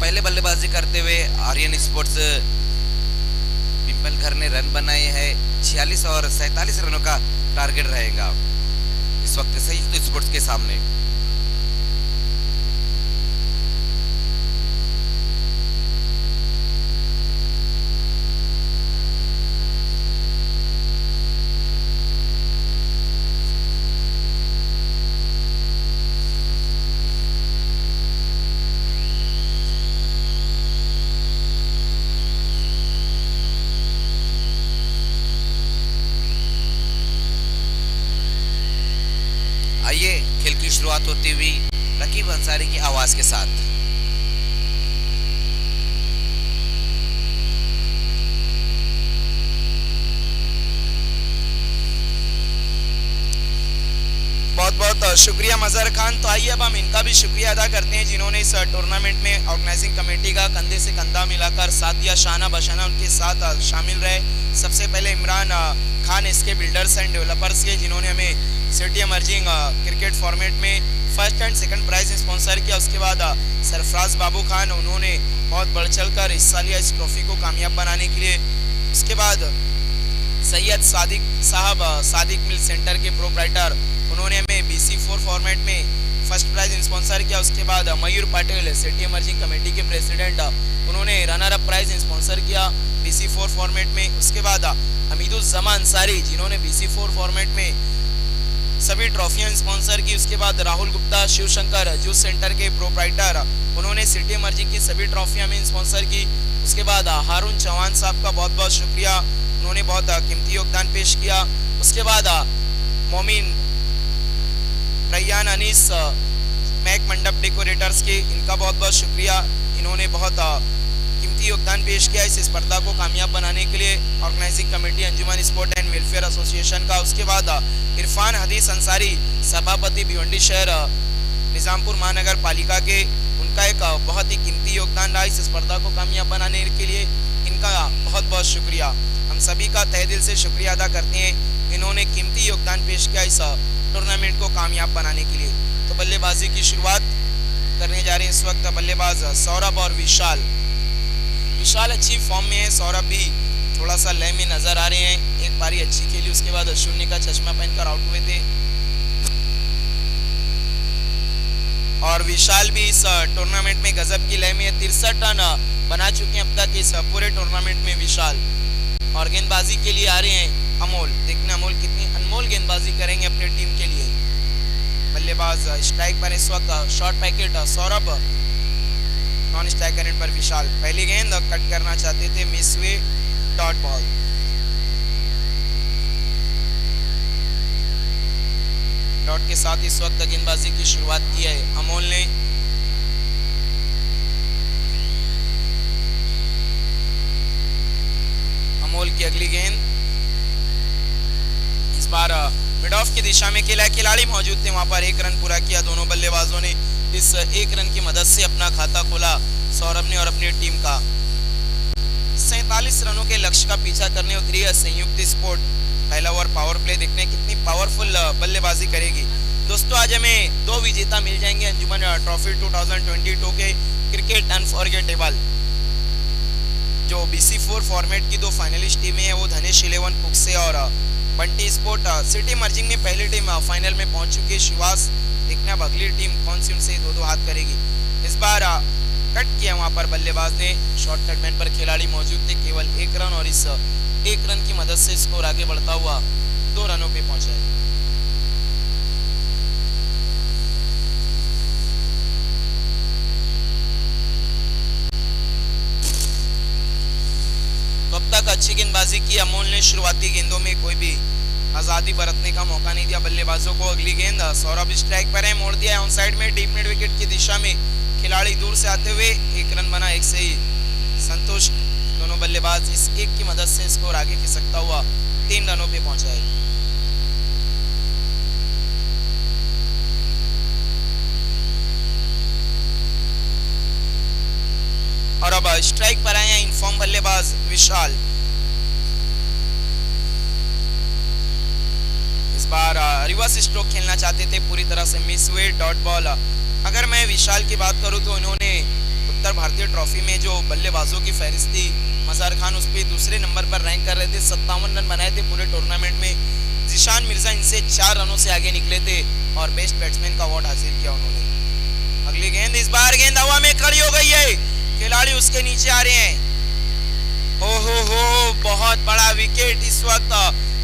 पहले बल्लेबाजी करते हुए आर्यन स्पोर्ट्स पिंपल घर ने रन बनाए हैं 46 और 47 रनों का टारगेट रहेगा इस वक्त संयुक्त स्पोर्ट्स के सामने। आइए खेल की शुरुआत होती हुई रकीब अंसारी की आवाज के साथ। बहुत बहुत शुक्रिया मजहर खान। तो आइए अब हम इनका भी शुक्रिया अदा करते हैं जिन्होंने इस टूर्नामेंट में ऑर्गेनाइजिंग कमेटी का कंधे से कंधा मिलाकर साथ दिया, शाना बशाना उनके साथ शामिल रहे। सबसे पहले इमरान खान इसके बिल्डर्स एंड डेवलपर्स के, जिन्होंने हमें सिटी इमर्जिंग क्रिकेट फॉर्मेट में first and second prize sponsor किया। उसके बाद सरफराज बाबू खान, उन्होंने बहुत बढ़ चढ़ कर हिस्सा लिया इस ट्रॉफी को कामयाब बनाने के लिए। उसके बाद सैयद सादिक साहब, सादिक मिल सेंटर के प्रोप्राइटर, उन्होंने हमें BC4 फॉर्मेट में फर्स्ट प्राइज स्पॉन्सर किया। उसके बाद मयूर पटेल सिटी इमर्जिंग कमेटी के प्रेसिडेंट, उन्होंने रनर अप प्राइज स्पॉन्सर किया BC4 फॉर्मेट में। उसके बाद हमीदुज्जमा अंसारी, जिन्होंने BC4 फॉर्मेट में सभी ट्रॉफियां स्पॉन्सर की। उसके बाद राहुल गुप्ता शिवशंकर जूस सेंटर के प्रोप्राइटर, उन्होंने सिटी इमर्जिंग की सभी ट्रॉफियां में स्पॉन्सर की। उसके बाद हारून चौहान साहब का बहुत बहुत शुक्रिया, उन्होंने बहुत कीमती योगदान पेश किया। उसके बाद मोमिन रैयान अनीस मैक मंडप डेकोरेटर्स के, इनका बहुत बहुत शुक्रिया, इन्होंने बहुत कीमती योगदान पेश किया इस स्पर्धा को कामयाब बनाने के लिए। Organising committee Anjuman sport and welfare association का। उसके बाद इरफान हदीस अंसारी, सभापति भिवंडी शहर निजामपुर महानगर पालिका के, उनका एक बहुत ही कीमती योगदान रहा इस स्पर्धा को कामयाब बनाने के लिए, इनका बहुत बहुत शुक्रिया। हम सभी का तहे दिल से शुक्रिया अदा करते हैं, इन्होंने कीमती योगदान पेश किया इस टूर्नामेंट को कामयाब बनाने के लिए। तो बल्लेबाजी की शुरुआत करने जा रहे हैं इस वक्त बल्लेबाज सौरभ और विशाल। विशाल अच्छी फॉर्म में है, सौरभ भी थोड़ा सा लय में नजर आ रहे हैं। एक पारी अच्छी खेली, उसके बाद शून्य का चश्मा पहनकर आउट हुए थे। और विशाल भी इस टूर्नामेंट में गजब की लय में 63 रन बना चुके हैं अब तक इस पूरे टूर्नामेंट में विशाल। और गेंदबाजी के लिए आ रहे हैं अमोल, देखना अमोल कितनी अनमोल गेंदबाजी करेंगे अपनी टीम के लिए। बल्लेबाज स्ट्राइक पर इस वक्त short packet Saurabh, non strike and पर विशाल। पहली गेंद कट करना चाहते थे, मिस हुए, डॉट बॉल। डॉट के साथ इस वक्त गेंदबाजी की शुरुआत की है अमोल ने। अमोल की अगली गेंद मिड ऑफ की दिशा में खिलाड़ी मौजूद थे, वहां पर एक रन पूरा किया दोनों बल्लेबाजों ने। इस एक रन की मदद से अपना खाता खोला सौरभ ने और अपनी टीम का। 47 रनों के लक्ष्य का पीछा करने उतरी है संयुक्त स्पोर्ट। पहला ओवर पावर प्ले देखने कितनी पावरफुल बल्लेबाजी करेगी। दोस्तों आज हमें 2 विजेता मिल जाएंगे अंजुमन ट्रॉफी 2022 के क्रिकेट अनफॉरगेटेबल। जो BC4 फॉर्मेट की 2 फाइनलिस्ट टीमें हैं वो धनेश 11 कुक्से और बंटी स्पोर्ट सिटी मर्जिंग में पहली टीम फाइनल में पहुंच चुकी है शिवास। देखना अब अगली टीम कौन सी उनसे 2-2 हाथ करेगी। इस बार कट किया वहां पर बल्लेबाज ने, शॉर्ट कटमैन पर खिलाड़ी मौजूद थे, केवल 1 रन और इस 1 रन की मदद से स्कोर आगे बढ़ता हुआ 2 रनों पे पहुंचा है। तो अब तक अच्छी गेंदबाजी की अमोल ने, शुरुआती गेंदों में कोई भी आजादी बरतने का मौका नहीं दिया बल्लेबाजों को। अगली गेंद सौरभ स्ट्राइक पर है, मोड़ दिया है ऑन साइड में डीप मिड विकेट की दिशा में, खिलाड़ी दूर से आते हुए 1 रन बना, 1 से ही संतुष्ट दोनों बल्लेबाज। इस 1 की मदद से स्कोर आगे खिसकता हुआ 3 रनों पे पहुंचा है। और अब स्ट्राइक पर आए हैं इनफॉर्म बल्लेबाज विशाल। इस बार रिवर्स स्ट्रोक खेलना चाहते थे, पूरी तरह से मिस हुए, डॉट बॉल। अगर मैं विशाल की बात करूं तो इन्होंने उत्तर भारतीय ट्रॉफी में जो बल्लेबाजों की फहरिस्त थी, मजार खान उस पर दूसरे नंबर पर रैंक कर रहे थे, 57 रन बनाए थे पूरे टूर्नामेंट में। जिशान मिर्जा इनसे 4 रनों से आगे निकले थे और बेस्ट बैट्समैन का अवार्ड हासिल किया उन्होंने। अगली गेंद, इस बार गेंद हवा में खड़ी हो गई है, खिलाड़ी उसके नीचे आ रहे हैं। हो बहुत बड़ा विकेट इस वक्त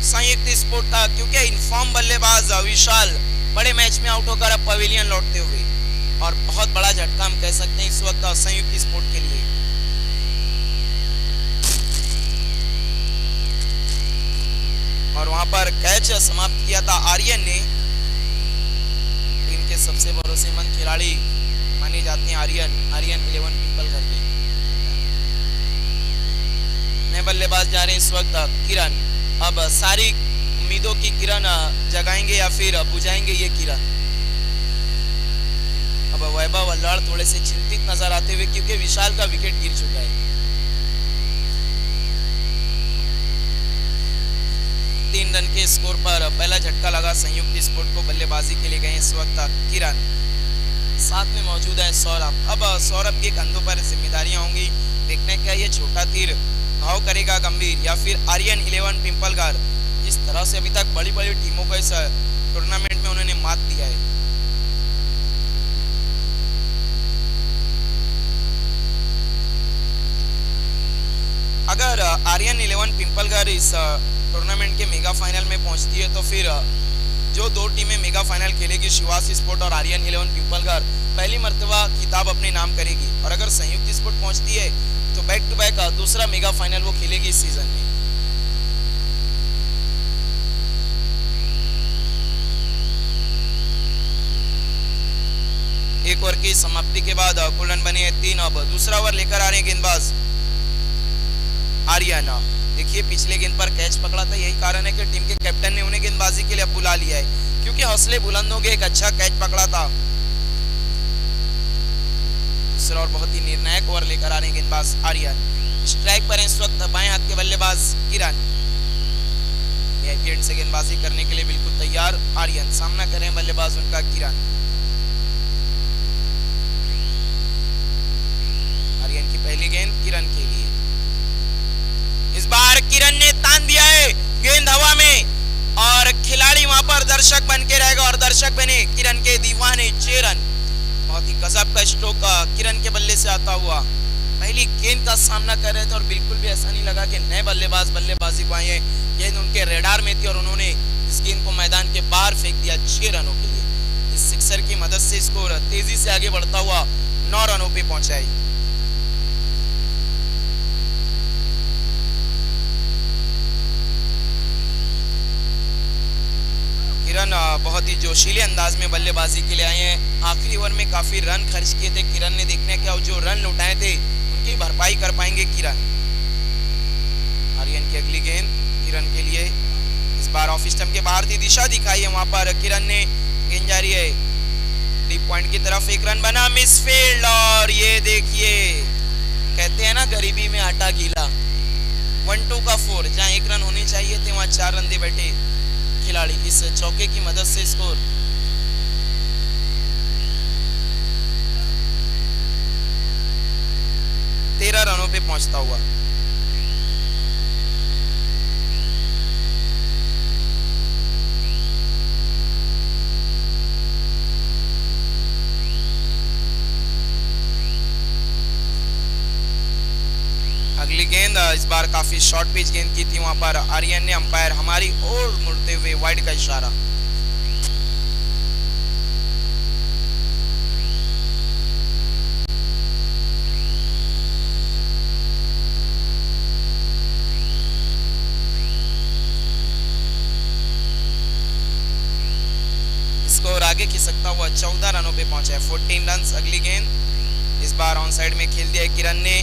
संयुक्त स्पोर्ट का, क्योंकि इनफॉर्म बल्लेबाज विशाल बड़े मैच में आउट होकर अब पवेलियन लौटते हुए, और बहुत बड़ा झटका हम कह सकते हैं इस वक्त संयुक्त स्पोर्ट के लिए। और वहां पर कैच समाप्त किया था आर्यन ने। टीम के सबसे भरोसेमंद खिलाड़ी माने जाते हैं आर्यन 11 पिंपल घर के। नए बल्लेबाज जा रहे हैं इस वक्त किरण। अब सारी उम्मीदों की किरण जगाएंगे या फिर बुझाएंगे ये किरण। अब वैभव अल्लाड़ थोड़े से चिंतित नजर आते हुए, क्योंकि विशाल का विकेट गिर चुका है। 3 रन के स्कोर पर पहला झटका लगा संयुक्त स्पोर्ट को। बल्लेबाजी के लिए गए इस वक्त किरण, साथ में मौजूद है सौरभ। अब सौरभ के कंधों पर जिम्मेदारियां होंगी, देखने क्या ये छोटा तीर घाव करेगा गंभीर या फिर आर्यन 11 पिंपलगार। इस तरह से अभी तक बड़ी बड़ी टीमों को इस टूर्नामेंट में उन्होंने मात दिया है। अगर आर्यन 11 पिंपलगार इस टूर्नामेंट के मेगा फाइनल में पहुंचती है तो फिर जो 2 टीमें मेगा फाइनल खेलेगी, शिवास स्पोर्ट और आर्यन 11 पिंपलगार, पहली मर्तबा खिताब अपने नाम करेगी। और अगर संयुक्त स्पोर्ट पहुंचती है तो बैक टू बैक दूसरा मेगा फाइनल वो खेलेगी इस सीजन में। एक ओवर की समाप्ति के बाद कुल रन बने हैं 3। अब दूसरा ओवर लेकर आ रहे हैं गेंदबाज आर्यन। देखिए पिछले गेंद पर कैच पकड़ा था, यही कारण है कि टीम के कैप्टन ने उन्हें गेंदबाजी के लिए बुला लिया है, क्योंकि हौसले बुलंद हो गए, एक अच्छा कैच पकड़ा था। दूसरा और बहुत ही निर्णायक ओवर लेकर आ रहे हैं गेंदबाज आर्यन। स्ट्राइक पर है इस वक्त बाएं हाथ के बल्लेबाज किरण। से गेंदबाजी करने के लिए बिल्कुल तैयार आर्यन, सामना कर रहे हैं बल्लेबाज उनका किरण। आर्यन की पहली गेंद किरण के लिए। इस बार किरण ने तान दिया है, गेंद हवा में और खिलाड़ी वहां पर दर्शक बन के रहेगा और दर्शक बने किरण के दीवाने 6 रन। बहुत ही गजब का स्ट्रोक किरण के बल्ले से आता हुआ। पहली गेंद का सामना कर रहे थे और बिल्कुल भी ऐसा नहीं लगा कि नए बल्लेबाज बल्लेबाजी को आए हैं। गेंद उनके रेडार में थी और उन्होंने इस गेंद को मैदान के बाहर फेंक दिया 6 रनों के लिए। इस सिक्सर की मदद से स्कोर तेजी से आगे बढ़ता हुआ 9 रनों पे पहुंचा है। किरण बहुत ही जोशीले अंदाज में बल्लेबाजी के लिए आए हैं। आखिरी ओवर में काफी रन खर्च किए थे किरण ने, देखने क्या जो रन लुटाए थे उनकी भरपाई कर पाएंगे किरण। आर्यन की अगली गेंद किरण के लिए। इस बार ऑफ स्टंप के बाहर थी, दिशा दिखाई है वहां पर किरण ने, गेंद जा रही है 3 पॉइंट की तरफ, एक रन बना, मिस फील्ड, और ये देखिए कहते हैं ना गरीबी में आटा गीला, 1-2 का 4, जहां 1 रन होनी चाहिए थे वहां 4 रन दे बैठे खिलाड़ी। इस चौके की मदद से स्कोर 13 रनों पे पहुंचता हुआ। अगली गेंद इस बार काफी शॉर्ट पिच गेंद की थी, वहां पर आर्यन ने, अंपायर हमारी ओर मुड़ते हुए वाइड का इशारा। स्कोर आगे खिसकता हुआ 14 रनों पे पहुंचा है, 14 रन। अगली गेंद इस बार ऑन साइड में खेल दिया है किरण ने,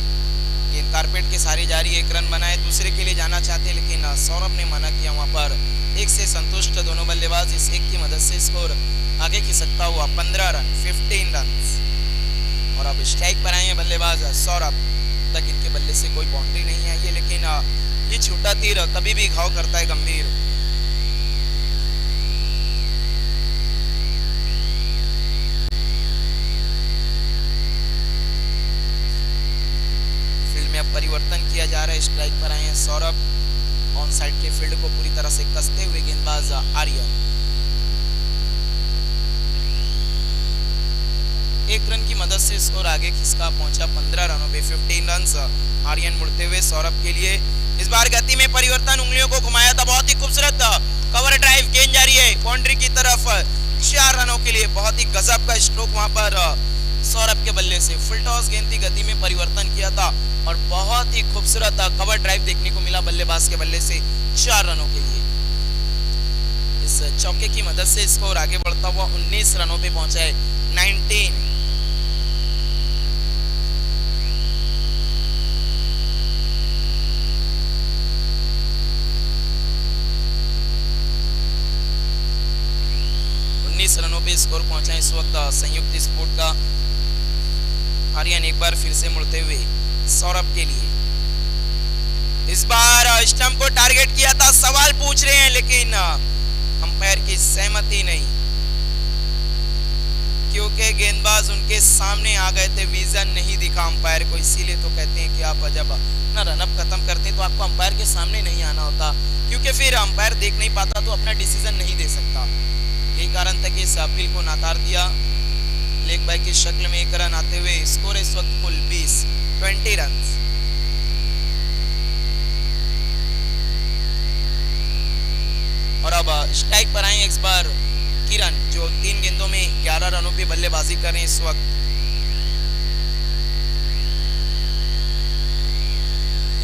गेंद कारपेट के सारी जा रही है, 1 रन बनाए, दूसरे के लिए जाना चाहते लेकिन सौरभ ने मना किया, वहां पर 1 से संतुष्ट दोनों बल्लेबाज। इस 1 की मदद से स्कोर आगे खिसकता हुआ 15 रन, 15 रन। और अब स्ट्राइक पर आए हैं बल्लेबाज सौरभ, तक इनके बल्ले से कोई बाउंड्री नहीं आई है, लेकिन ये छोटा तीर कभी भी घाव करता है गंभीर। परिवर्तन किया जा रहा है, स्ट्राइक पर आए हैं सौरभ, ऑन साइड के फील्ड को पूरी तरह से कसते हुए गेंदबाज आर्यन। 1 रन की मदद से स्कोर आगे खिसका पहुंचा 15 रनों पे, 15 रन। आर्यन मुड़ते हुए सौरभ के लिए, इस बार गति में परिवर्तन, उंगलियों को घुमाया था, बहुत ही खूबसूरत कवर ड्राइव, गेंद जा रही है बाउंड्री की तरफ, 4 रनों के लिए। बहुत ही गजब का स्ट्रोक वहां पर सौरभ के बल्ले से, फुल टॉस गेंद थी, गति में परिवर्तन किया था और बहुत ही खूबसूरत कवर ड्राइव देखने को मिला बल्लेबाज के बल्ले से 4 रनों के लिए। इस चौके की मदद से स्कोर आगे बढ़ता हुआ 19 रनों पे पहुंचा है, 19। रनों पे स्कोर पहुंचा है इस वक्त संयुक्त स्पोर्ट का। आर्यन एक बार फिर से मुड़ते हुए सौरभ के लिए, इस बार स्टंप को टारगेट किया था, सवाल पूछ रहे हैं लेकिन अंपायर की सहमति नहीं, क्योंकि गेंदबाज उनके सामने आ गए थे, विजन नहीं दिखा अंपायर को। इसीलिए तो कहते हैं कि आप जब अपना रनअप खत्म करते हैं तो आपको अंपायर के सामने नहीं आना होता, क्योंकि फिर अंपायर देख नहीं पाता तो अपना डिसीजन नहीं दे सकता। यही कारण था कि इस अपील को नकार दिया। लेग बाय की शक्ल में 1 रन आते हुए स्कोर इस वक्त कुल 20 रन। और अब स्ट्राइक पर आए इस बार किरण, जो 3 गेंदों में 11 रनों पे बल्लेबाजी कर रहे हैं इस वक्त।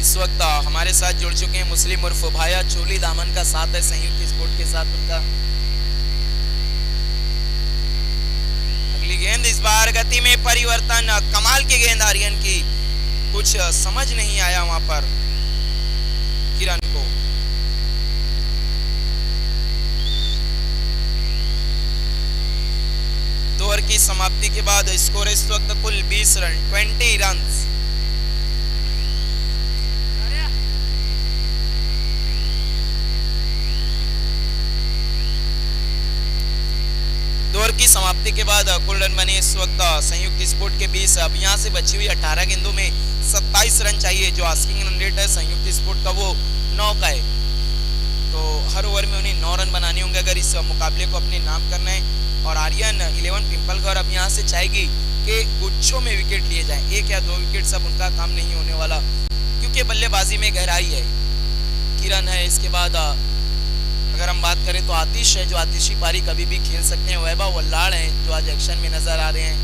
इस वक्त हमारे साथ जुड़ चुके हैं मुस्लिम उर्फ भाया, चोली दामन का साथ है संयुक्त स्पोर्ट के साथ उनका। अगली गेंद इस बार गति में परिवर्तन, कमाल की गेंद आर्यन की, कुछ समझ नहीं आया वहां पर किरण को। दो ओवर की समाप्ति के बाद स्कोर इस वक्त कुल 20 रन, 20 रन। ओवर की समाप्ति के बाद कुल रन बने इस वक्त संयुक्त स्पोर्ट के 20। अब यहाँ से बची हुई 18 गेंदों में 27 रन चाहिए। जो आस्किंग रन रेट है संयुक्त स्पोर्ट का वो 9 का है, तो हर ओवर में उन्हें 9 रन बनाने होंगे अगर इस मुकाबले को अपने नाम करना है। और आर्यन 11 पिंपलगढ़ अब यहाँ से चाहेगी कि गुच्छों में विकेट लिए जाएं, 1 या 2 विकेट सब उनका काम नहीं होने वाला, क्योंकि बल्लेबाजी में गहराई है। किरण है, इसके बाद अगर हम बात करें तो आतिश है, जो आतिशी पारी कभी भी खेल सकते हैं। वैभव वल्लाड़ हैं जो आज एक्शन में नजर आ रहे हैं।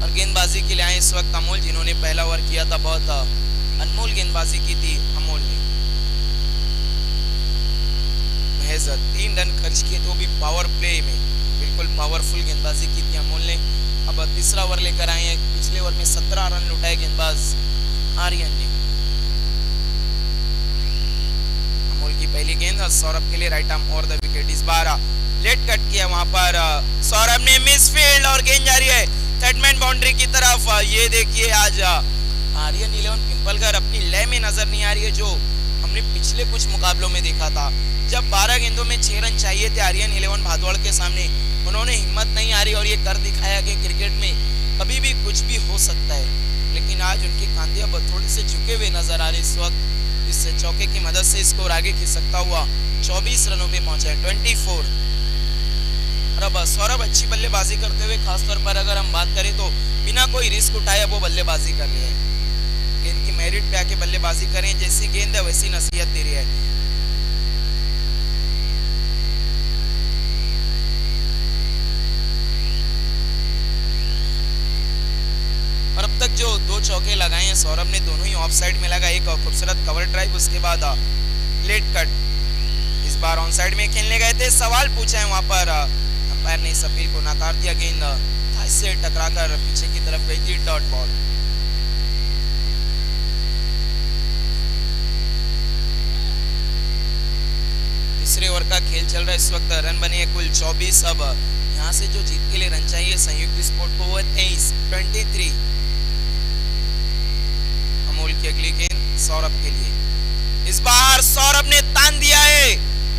और गेंदबाजी के लिए आए इस वक्त अमोल, जिन्होंने पहला ओवर किया था, बहुत अनमोल गेंदबाजी की थी अमोल ने, महज 3 रन खर्च किए, तो भी पावर प्ले में बिल्कुल पावरफुल गेंदबाजी की थी अमोल ने। अब अब तीसरा ओवर लेकर आए हैं। पिछले ओवर में 17 रन लुटाए गेंदबाज आर्यन ने। अमोल की पहली गेंद सौरभ के लिए राइट आर्म और द विकेट। इस बार लेट कट किया वहां पर सौरभ ने, मिस फील्ड और गेंद जा रही है थर्डमैन बाउंड्री की तरफ। ये देखिए आज आर्यन 11 पिंपलघर अपनी लय में नजर नहीं आ रही है, जो हमने पिछले कुछ मुकाबलों में देखा था। जब 12 गेंदों में 6 रन चाहिए थे आर्यन 11 भादौड़ के सामने, उन्होंने हिम्मत नहीं हारी और ये कर दिखाया कि क्रिकेट में कभी भी कुछ भी हो सकता है। लेकिन आज उनके कंधे अब थोड़े से झुके हुए नजर आ रहे इस वक्त। इस चौके की मदद से स्कोर आगे खिंच सकता हुआ 24 रनों पे पहुंचा है, 24। और अब सौरभ अच्छी बल्लेबाजी करते हुए, खासतौर पर अगर हम बात करें तो बिना कोई रिस्क उठाए वो बल्लेबाजी कर रहे हैं। गेंद की मेरिट पे आके बल्लेबाजी करें, जैसी गेंद है वैसी नसीहत दे रही है। और अब तक जो 2 चौके लगाए हैं सौरभ ने, दोनों ही ऑफ साइड में लगा। एक खूबसूरत कवर ड्राइव, उसके बाद लेट कट। इस बार ऑन साइड में खेलने गए थे, सवाल पूछा है वहां पर, अंपायर ने इस अपील को नकार दिया। गेंद थाई से टकराकर पीछे की तरफ गई थी, डॉट बॉल। तीसरे ओवर का खेल चल रहा है इस वक्त। रन बने हैं कुल 24। अब यहाँ से जो जीत के लिए रन चाहिए संयुक्त स्पोर्ट को, वो 23। अमोल की अगली गेंद सौरभ के लिए। इस बार सौरभ ने तान दिया है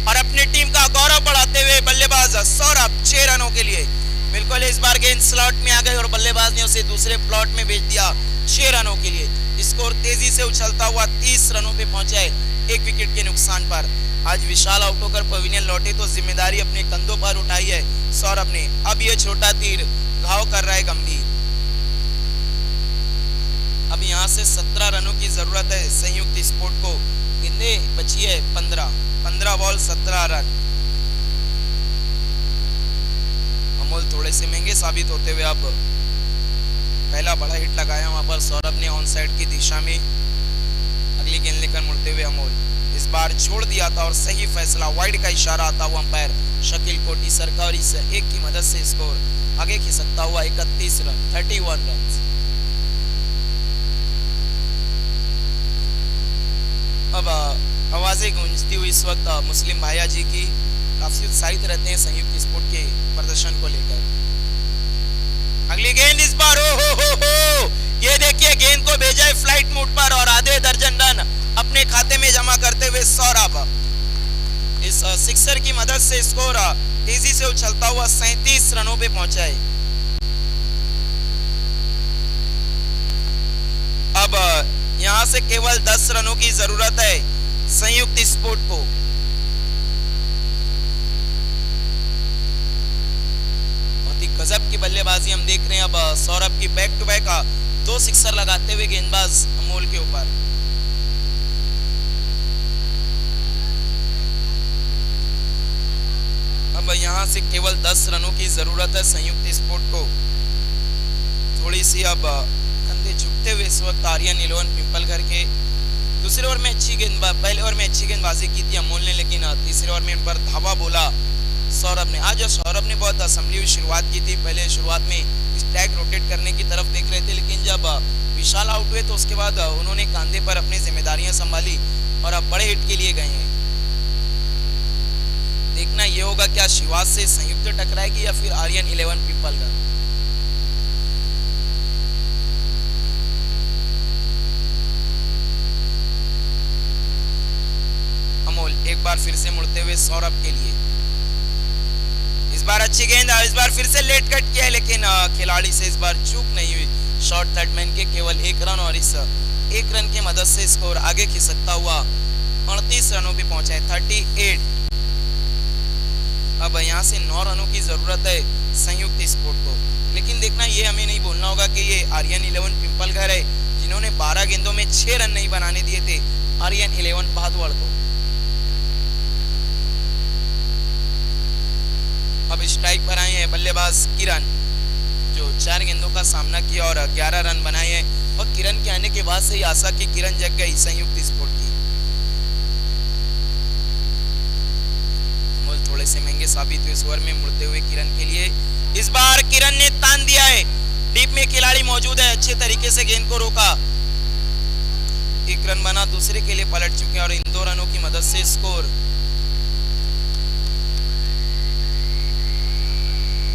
और अपनी टीम का गौरव बढ़ाते हुए बल्लेबाज सौरभ 6 रनों के लिए। बिल्कुल इस बार गेंद स्लॉट में आ गई और बल्लेबाज ने उसे दूसरे प्लॉट में भेज दिया 6 रनों के लिए। स्कोर तेजी से उछलता हुआ 30 रनों पे पहुंचा है, 1 विकेट के नुकसान पर। आज विशाल आउट होकर पवेलियन लौटे तो जिम्मेदारी अपने कंधों पर उठाई है सौरभ ने। अब ये छोटा तीर घाव कर रहा है गंभीर। अब यहाँ से 17 रनों की जरूरत है संयुक्त स्पोर्ट को। गेंदें बची है 15 बॉल 17 रन। अमोल थोड़े से महंगे साबित होते हुए अब पहला बड़ा हिट लगाया वहां पर सौरभ ने ऑन साइड की दिशा में। अगली गेंद लेकर मुड़ते हुए अमोल, इस बार छोड़ दिया था और सही फैसला, वाइड का इशारा आता हुआ अंपायर शकील कोटी सर का, और इस एक की मदद से स्कोर आगे खिसकता हुआ 31 रन, 31 रन। अब आवाजें गूंजती हुई इस वक्त मुस्लिम भाया जी की, काफी उत्साहित रहते हैं संयुक्त स्पोर्ट के प्रदर्शन को लेकर। अगली गेंद इस बार हो, ये देखिए गेंद को भेजा है फ्लाइट मोड पर और आधे दर्जन रन अपने खाते में जमा करते हुए सौरभ इस सिक्सर की मदद से स्कोर तेजी से उछलता हुआ 37 रनों पे पहुंचा है। अब यहां से केवल 10 रनों की जरूरत है संयुक्त स्पोर्ट को। बहुत ही गजब की बल्लेबाजी हम देख रहे हैं अब सौरभ की। बैक टू बैक 2 सिक्सर लगाते हुए गेंदबाज अमोल के ऊपर। अब यहां से केवल 10 रनों की जरूरत है संयुक्त स्पोर्ट को। थोड़ी सी अब कंधे झुकते हुए इस वक्त आर्यन 11 पिंपलघर के। दूसरे ओवर में पहले ओवर में अच्छी गेंदबाजी की थी अमोल ने, लेकिन तीसरे ओवर में इन पर धावा बोला सौरभ ने। आज सौरभ ने बहुत असंभली हुई शुरुआत की थी। पहले शुरुआत में स्ट्राइक रोटेट करने की तरफ देख रहे थे, लेकिन जब विशाल आउट हुए तो उसके बाद उन्होंने कंधे पर अपनी जिम्मेदारियां संभाली और अब बड़े हिट के लिए गए हैं। देखना यह होगा क्या शिवाज से संयुक्त टकराएगी या फिर आर्यन 11 पिंपलघर। अमोल एक बार फिर से मुड़ते हुए सौरभ के लिए। इस बार अच्छी गेंद, इस बार फिर से लेट कट किया है, लेकिन खिलाड़ी से इस बार चूक नहीं हुई। शॉर्ट थर्डमैन के केवल 1 रन और इस 1 रन की मदद से स्कोर आगे खिसकता हुआ 38 रनों पे पहुंचा है, 38। अब यहाँ से 9 रनों की जरूरत है संयुक्त स्पोर्ट को। लेकिन देखना ये हमें नहीं बोलना होगा कि ये आर्यन 11 पिंपलघर है जिन्होंने 12 गेंदों में 6 रन नहीं बनाने दिए थे आर्यन 11 भादौड़ को। अब स्ट्राइक पर आए हैं बल्लेबाज किरण, जो 4 गेंदों का सामना किया और 11 रन बनाए हैं। और किरण के आने के बाद से ही आशा की किरण जग गई संयुक्त स्पोर्ट की। थोड़े से महंगे साबित हुए इस ओवर में मुड़ते हुए किरण के लिए। इस बार किरण ने तान दिया है डीप में खिलाड़ी मौजूद है, अच्छे तरीके से गेंद को रोका, एक रन बना, दूसरे के लिए पलट चुके हैं और इन 2 रनों की मदद से स्कोर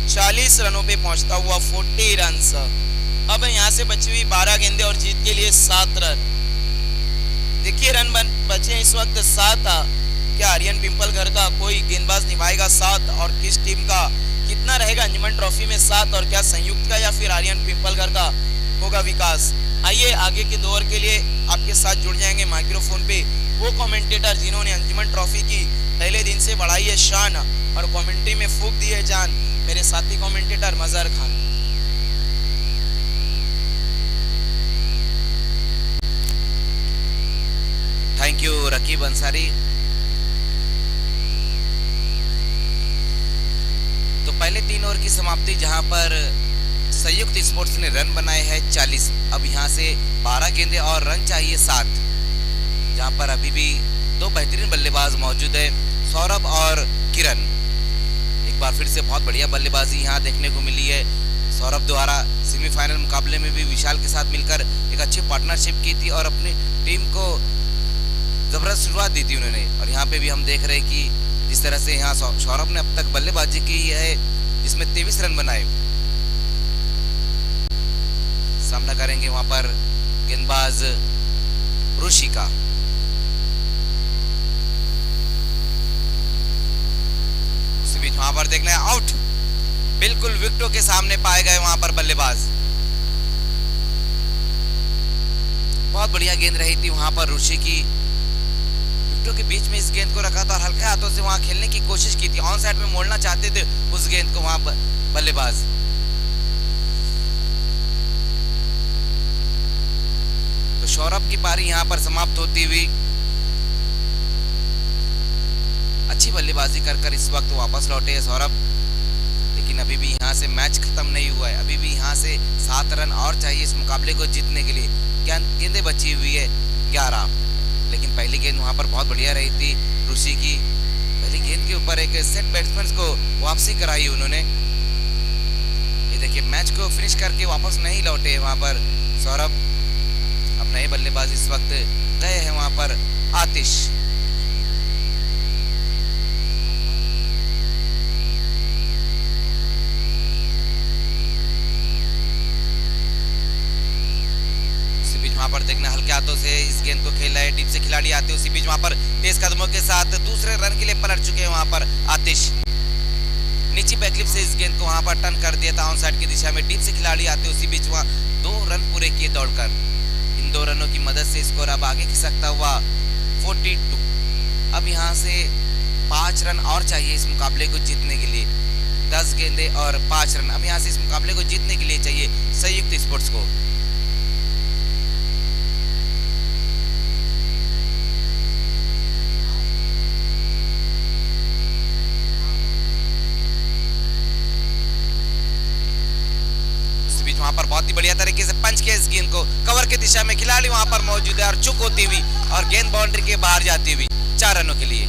40 रनों पे पहुंचता हुआ 40 रन। अब यहाँ से बची हुई 12 गेंदें और जीत के लिए 7 रन। देखिए रन बचे इस वक्त 7। क्या आर्यन पिंपलघर का कोई गेंदबाज निभाएगा 7 और किस टीम का कितना रहेगा अंजुमन ट्रॉफी में 7 और क्या संयुक्त का या फिर आर्यन पिंपलघर का होगा विकास। आइए आगे के 2 ओवर के लिए आपके साथ जुड़ जाएंगे माइक्रोफोन पे वो कमेंटेटर जिन्होंने अंजुमन ट्रॉफी की पहले दिन से बढ़ाई है शान और कमेंट्री में फूंक दी है जान, मेरे साथी commentator Mazhar Khan. Thank you Raqib Ansari. तो पहले 3 ओवर की समाप्ति जहां पर संयुक्त स्पोर्ट्स ने रन बनाए हैं 40। अब यहां से 12 गेंदें और रन चाहिए 7, जहां पर अभी भी 2 बेहतरीन बल्लेबाज मौजूद है, सौरभ और किरण। एक बार फिर से बहुत बढ़िया बल्लेबाजी यहां देखने को मिली है। सौरभ द्वारा सेमीफाइनल मुकाबले में भी विशाल के साथ मिलकर एक अच्छी पार्टनरशिप की थी और अपनी टीम को जबरदस्त शुरुआत दी थी उन्होंने। और यहाँ पे भी हम देख रहे हैं कि जिस तरह से यहाँ सौरभ ने अब तक बल्लेबाजी की है जिसमें 23 रन बनाए। सामना करेंगे वहां पर गेंदबाज ऋषि का। उसी बीच वहां पर देखना है आउट, बिल्कुल विकेटों के सामने पाए गए वहां पर बल्लेबाज। बहुत बढ़िया गेंद रही थी वहां पर ऋषि की, विकेटों के बीच में इस गेंद को रखा था और हल्के हाथों से वहां खेलने की कोशिश की थी। ऑन साइड में मोड़ना चाहते थे उस गेंद को वहां बल्लेबाज। तो सौरभ की पारी यहां पर समाप्त होती हुई अच्छी बल्लेबाजी कर इस वक्त वापस लौटे हैं सौरभ। लेकिन अभी भी यहां से मैच खत्म नहीं हुआ है, अभी भी यहां से 7 रन और चाहिए इस मुकाबले को जीतने के लिए। गेंदें बची हुई है 11, लेकिन पहली गेंद वहां पर बहुत बढ़िया रही थी ऋषि की। पहली गेंद के ऊपर एक सेट बैट्समैन को वापसी कराई उन्होंने। ये देखिए मैच को फिनिश करके वापस नहीं लौटे वहां पर सौरभ। अब नए बल्लेबाज इस वक्त गए हैं वहां पर आतिश। उसी बीच वहां पर देखना हल्के हाथों से इस गेंद को खेल रहे टीम से खिलाड़ी आते। उसी बीच वहां पर तेज कदमों के साथ दूसरे रन के लिए पलट चुके हैं वहां पर आतिश। नीचे बैकलिप से इस गेंद को वहां पर टर्न कर दिया था ऑन साइड की दिशा में, टीम से खिलाड़ी आते। उसी बीच वहां 2 रन पूरे किए दौड़कर। 2 रनों की मदद से स्कोर अब आगे खिसकता हुआ 42। अब यहां से 5 रन और चाहिए इस मुकाबले को जीतने के लिए। 10 गेंदें और 5 रन अब यहां से इस मुकाबले को जीतने के लिए चाहिए संयुक्त स्पोर्ट्स को। वहां पर बहुत ही बढ़िया तरीके से पंच किया इस गेंद को कवर की दिशा में, खिलाड़ी वहां पर मौजूद है और चुक होती हुई और गेंद बाउंड्री के बाहर जाती हुई 4 रनों के लिए।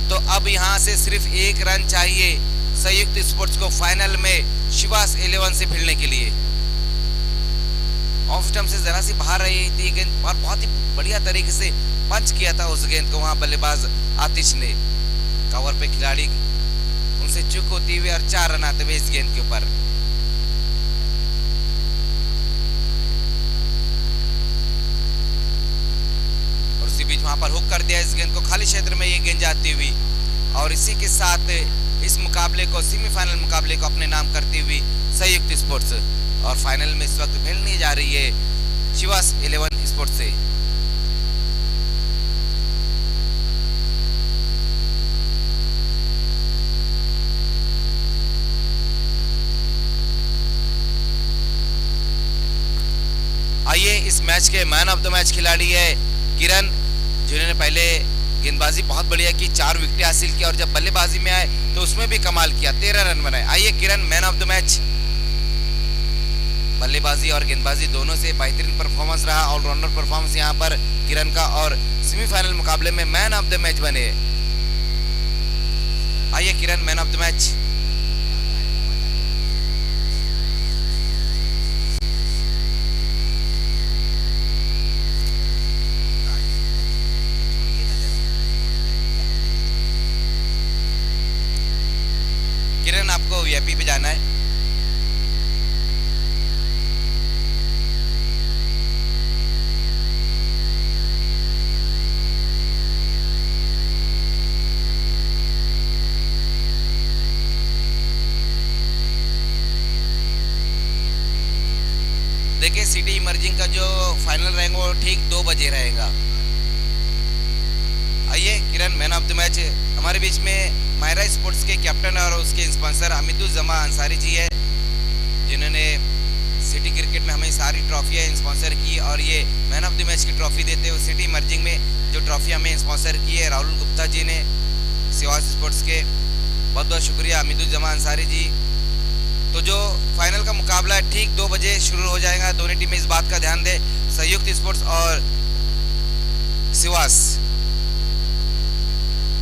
तो अब यहां से सिर्फ 1 रन चाहिए संयुक्त स्पोर्ट्स को फाइनल में शिवास 11 से भिड़ने के लिए। ऑफ स्टंप से जरा सी बाहर रही थी गेंद और बहुत ही बढ़िया तरीके से पंच किया था उस गेंद को वहां बल्लेबाज आतिश ने। कवर पे खिलाड़ी उनसे चुक होती हुई और 4 रन आते हुए इस गेंद के ऊपर। और उसी बीच वहां पर हुक कर दिया इस गेंद को, खाली क्षेत्र में ये गेंद जाती हुई और इसी के साथ इस मुकाबले को सेमीफाइनल मुकाबले को अपने नाम करती हुई संयुक्त स्पोर्ट्स और फाइनल में इस वक्त भिड़ने जा रही है शिवास 11 स्पोर्ट्स से। आइए इस मैच के मैन ऑफ द मैच खिलाड़ी है किरण, जिन्होंने पहले गेंदबाजी बहुत बढ़िया की, 4 विकेट हासिल की और जब बल्लेबाजी में आए तो उसमें भी कमाल किया, 13 रन बनाए। आइए Kiran man of the match. बल्लेबाजी और गेंदबाजी दोनों से बेहतरीन परफॉर्मेंस रहा, ऑलराउंडर परफॉर्मेंस यहाँ पर किरण का और सेमीफाइनल मुकाबले में मैन ऑफ द मैच बने। आइए Kiran man of the match. VIP पे जाना है। देखिए सिटी इमर्जिंग का जो फाइनल रहेगा वो ठीक 2 बजे रहेगा। आइए Kiran, man of the match हमारे बीच में मायरा स्पोर्ट्स के कैप्टन और उसके स्पॉन्सर हमीदुज्जमा अंसारी जी है, जिन्होंने सिटी क्रिकेट में हमें सारी ट्रॉफियाँ स्पॉन्सर की और ये मैन ऑफ द मैच की ट्रॉफी देते हुए सिटी इमर्जिंग में जो ट्रॉफी हमें स्पॉन्सर की है राहुल गुप्ता जी ने सिवास स्पोर्ट्स के। बहुत बहुत शुक्रिया हमीदुज्जमा अंसारी जी। तो जो फाइनल का मुकाबला है ठीक 2 बजे शुरू हो जाएगा। दोनों टीमें इस बात का ध्यान दें, संयुक्त स्पोर्ट्स और सिवास